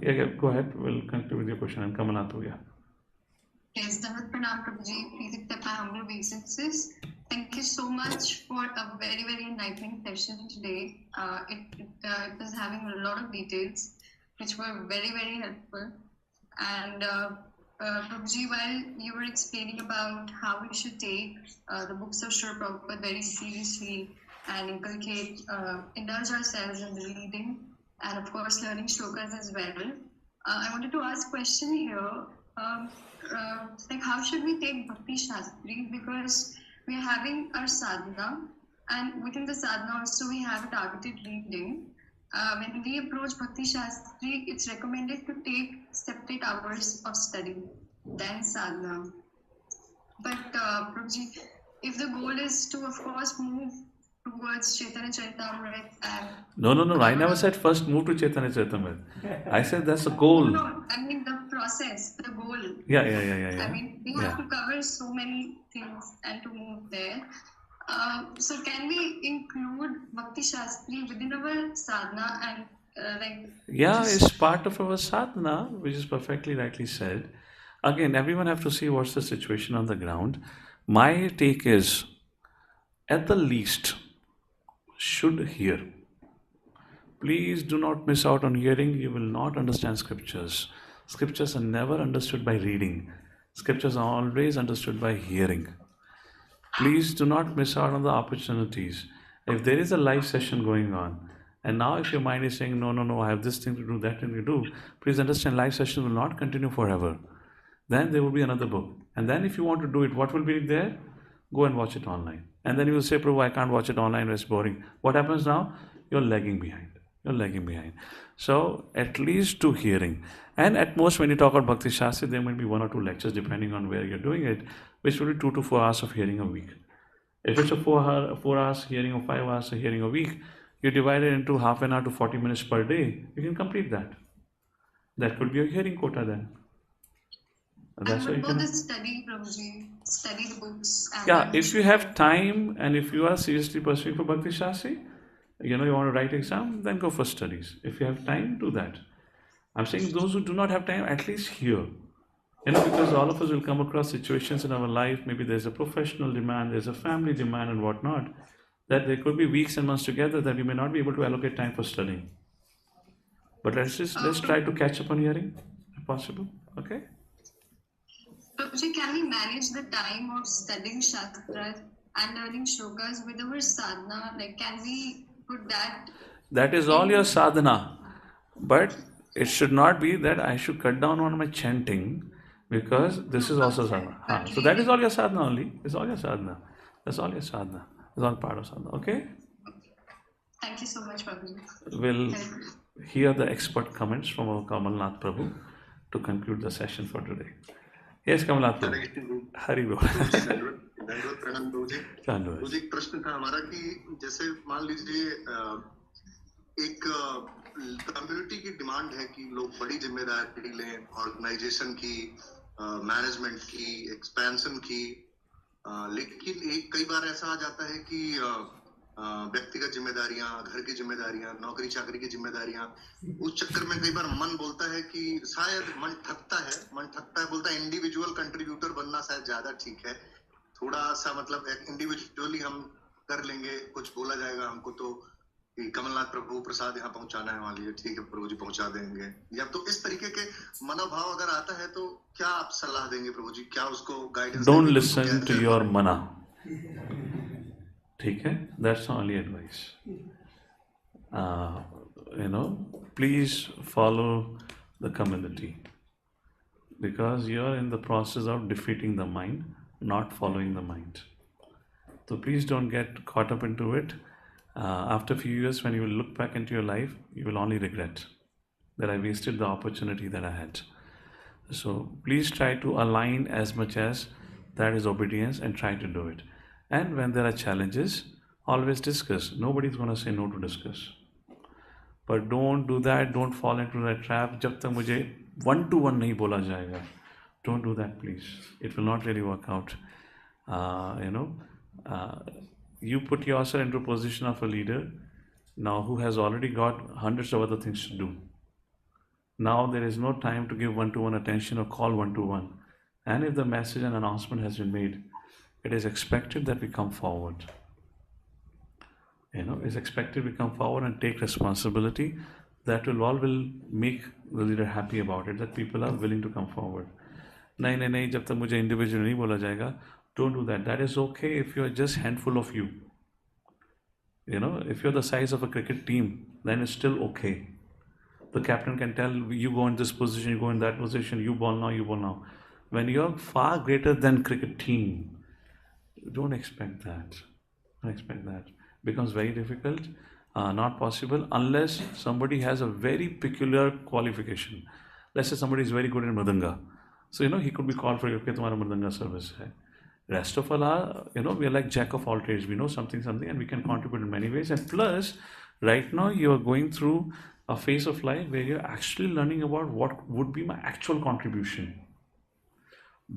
Yagya, go ahead. We'll continue with your question and Kamalnath. Yes, Dhavat Pranam Prabhuji. Please accept my humble obeisances. Thank you so much for a very, very enlightening session today. It was having a lot of details, which were very, very helpful. And Prabhuji, while you were explaining about how we should take the books of Srila Prabhupada very seriously and inculcate, indulge ourselves in the reading and of course learning shlokas as well, I wanted to ask a question here. like how should we take Bhakti Shastri? Because we are having our sadhana, and within the sadhana also we have a targeted reading. When we approach Bhakti Shastri, it's recommended to take separate hours of study than sadhana. But Prabhuji, if the goal is to, of course, move towards Chaitanya Charitamrita and No. I never said first move to Chaitanya Charitamrita. I said that's the goal. no, I mean the process, the goal. Yeah. I mean, we have to cover so many things and to move there. So can we include Bhakti Shastri within our sadhana and like? Yeah, it's part of our sadhana, which is perfectly rightly said. Again, everyone have to see what's the situation on the ground. My take is, at the least, should hear. Please do not miss out on hearing. You will not understand scriptures. Scriptures are never understood by reading. Scriptures are always understood by hearing. Please do not miss out on the opportunities. If there is a live session going on, and now if your mind is saying, no, I have this thing to do, that thing to do, please understand live session will not continue forever. Then there will be another book. And then if you want to do it, what will be there? Go and watch it online. And then you will say, Prabhu, I can't watch it online, it's boring. What happens now? You're lagging behind. So at least to hearing. And at most when you talk about Bhakti Shastri, there might be 1 or 2 lectures depending on where you're doing it, which will be 2 to 4 hours of hearing a week. If it's a 4 hours hearing or 5 hours of hearing a week, you divide it into half an hour to 40 minutes per day, you can complete that. That could be a hearing quota then. That's and what about the study, Prabhuji? Study the books. Yeah, if you have time and if you are seriously pursuing for Bhakti Shastri, you want to write exam, then go for studies. If you have time, do that. I'm saying those who do not have time, at least hear. Because all of us will come across situations in our life, maybe there's a professional demand, there's a family demand and whatnot, that there could be weeks and months together that we may not be able to allocate time for studying. But let's try to catch up on hearing, if possible. Okay? Prabhuji, can we manage the time of studying Shastras and learning shlokas with our sadhana? Like, can we put that? That is all your sadhana. But it should not be that I should cut down on my chanting, because this is also sadhana. So that is all your sadhana only. It's all your sadhana. That's all your sadhana. It's all part of sadhana. Okay? Thank you so much, Prabhuji. We'll hear the expert comments from our Kamalnath Prabhu to conclude the session for today. Yes, Kamalnath Prabhu. Hari Bol. प्रणाम प्रभु जी प्रश्न था हमारा कि जैसे मान लीजिए एक community की डिमांड है कि लोग बड़ी जिम्मेदारी लें ऑर्गेनाइजेशन की, मैनेजमेंट की, एक्सपेंशन की, लेकिन कई बार ऐसा आ जाता है कि व्यक्तिगत जिम्मेदारियां, घर की जिम्मेदारियां, नौकरी चाकरी की जिम्मेदारियां, उस चक्कर में कई बार मन बोलता है कि शायद मन थकता है बोलता है इंडिविजुअल कंट्रीब्यूटर बनना शायद ज्यादा ठीक है, थोड़ा सा मतलब इंडिविजुअली हम कर लेंगे, कुछ बोला जाएगा हमको तो कमलनाथ प्रभु प्रसाद यहाँ पहुंचाना है, मान लीजिए ठीक है प्रभु जी पहुंचा देंगे, या तो इस तरीके के मनोभाव अगर आता है तो क्या आप सलाह देंगे प्रभु जी? क्या उसको guidance? Don't listen to your mana. ठीक है, that's only advice. Please follow the community, because you are in the process of defeating the mind, not following the mind. So please don't get caught up into it. After a few years, when you will look back into your life, you will only regret that I wasted the opportunity that I had. So please try to align as much as that is obedience and try to do it. And when there are challenges, always discuss. Nobody's going to say no to discuss. But don't do that. Don't fall into that trap. जब तक मुझे one-to-one नहीं बोला जाएगा, don't do that, please. It will not really work out. You put yourself into a position of a leader now who has already got hundreds of other things to do. Now there is no time to give one-to-one attention or call one-to-one. And if the message and announcement has been made, it is expected that we come forward. It's expected we come forward and take responsibility. That will make the leader happy about it, that people are willing to come forward. नहीं, जब तक मुझे individual नहीं बोला जाएगा, don't do that. That is okay if you are just handful of you. If you're the size of a cricket team, then it's still okay. The captain can tell you go in this position, you go in that position, you bowl now, you bowl now. When you're far greater than cricket team, don't expect that. Don't expect that. Becomes very difficult, not possible unless somebody has a very peculiar qualification. Let's say somebody is very good in Mridanga. So, he could be called for, okay, tumhara Mridanga service hai. Rest of all are, we are like jack of all trades. We know something, and we can contribute in many ways. And plus, right now you are going through a phase of life where you're actually learning about what would be my actual contribution.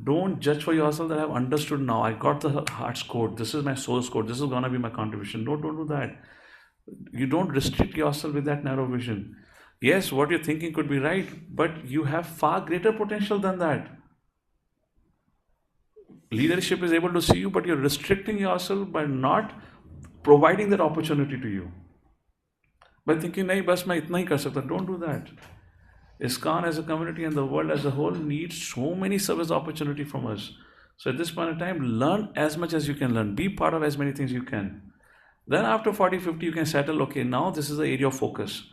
Don't judge for yourself that I've understood now. I got the heart's code. This is my soul's code. This is gonna be my contribution. Don't do that. You don't restrict yourself with that narrow vision. Yes, what you're thinking could be right, but you have far greater potential than that. Leadership is able to see you, but you're restricting yourself by not providing that opportunity to you. By thinking, nahi, bas main itna hi kar sakta. Don't do that. ISKCON as a community and the world as a whole needs so many service opportunity from us. So at this point in time, learn as much as you can learn. Be part of as many things you can. Then after 40, 50, you can settle, okay, now this is the area of focus.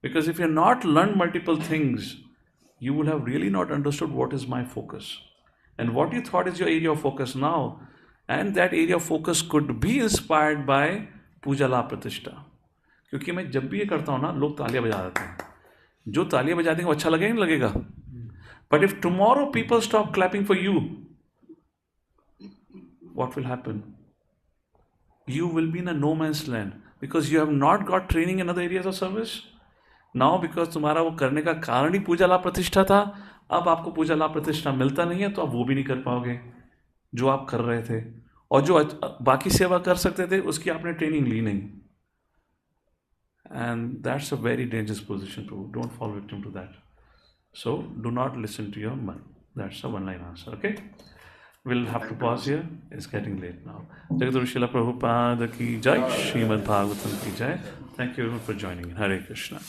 Because if you're not learned multiple things, you will have really not understood what is my focus. And what you thought is your area of focus now, and that area of focus could be inspired by Puja La Pratishta. क्योंकि मैं जब भी ये करता हूँ ना, लोग तालियां बजा देते हैं. जो तालियां बजा देंगे वो अच्छा लगेगा नहीं लगेगा? But if tomorrow people stop clapping for you, what will happen? You will be in a no man's land because you have not got training in other areas of service. Now because तुम्हारा वो करने का कारण ही पूजा लाभ प्रतिष्ठा था, अब आपको पूजा लाभ प्रतिष्ठा मिलता नहीं है तो आप वो भी नहीं कर पाओगे जो आप कर रहे थे, और जो बाकी सेवा कर सकते थे उसकी आपने ट्रेनिंग ली नहीं. And that's a very dangerous position to. Don't fall victim to that. So do not listen to your mind. That's a one-line answer. Okay. We'll have to pause here. It's getting late now. Jagadguru Srila Prabhupada ki jai. Srimad Bhagavatam ki jai. Thank you for joining in. Hare Krishna.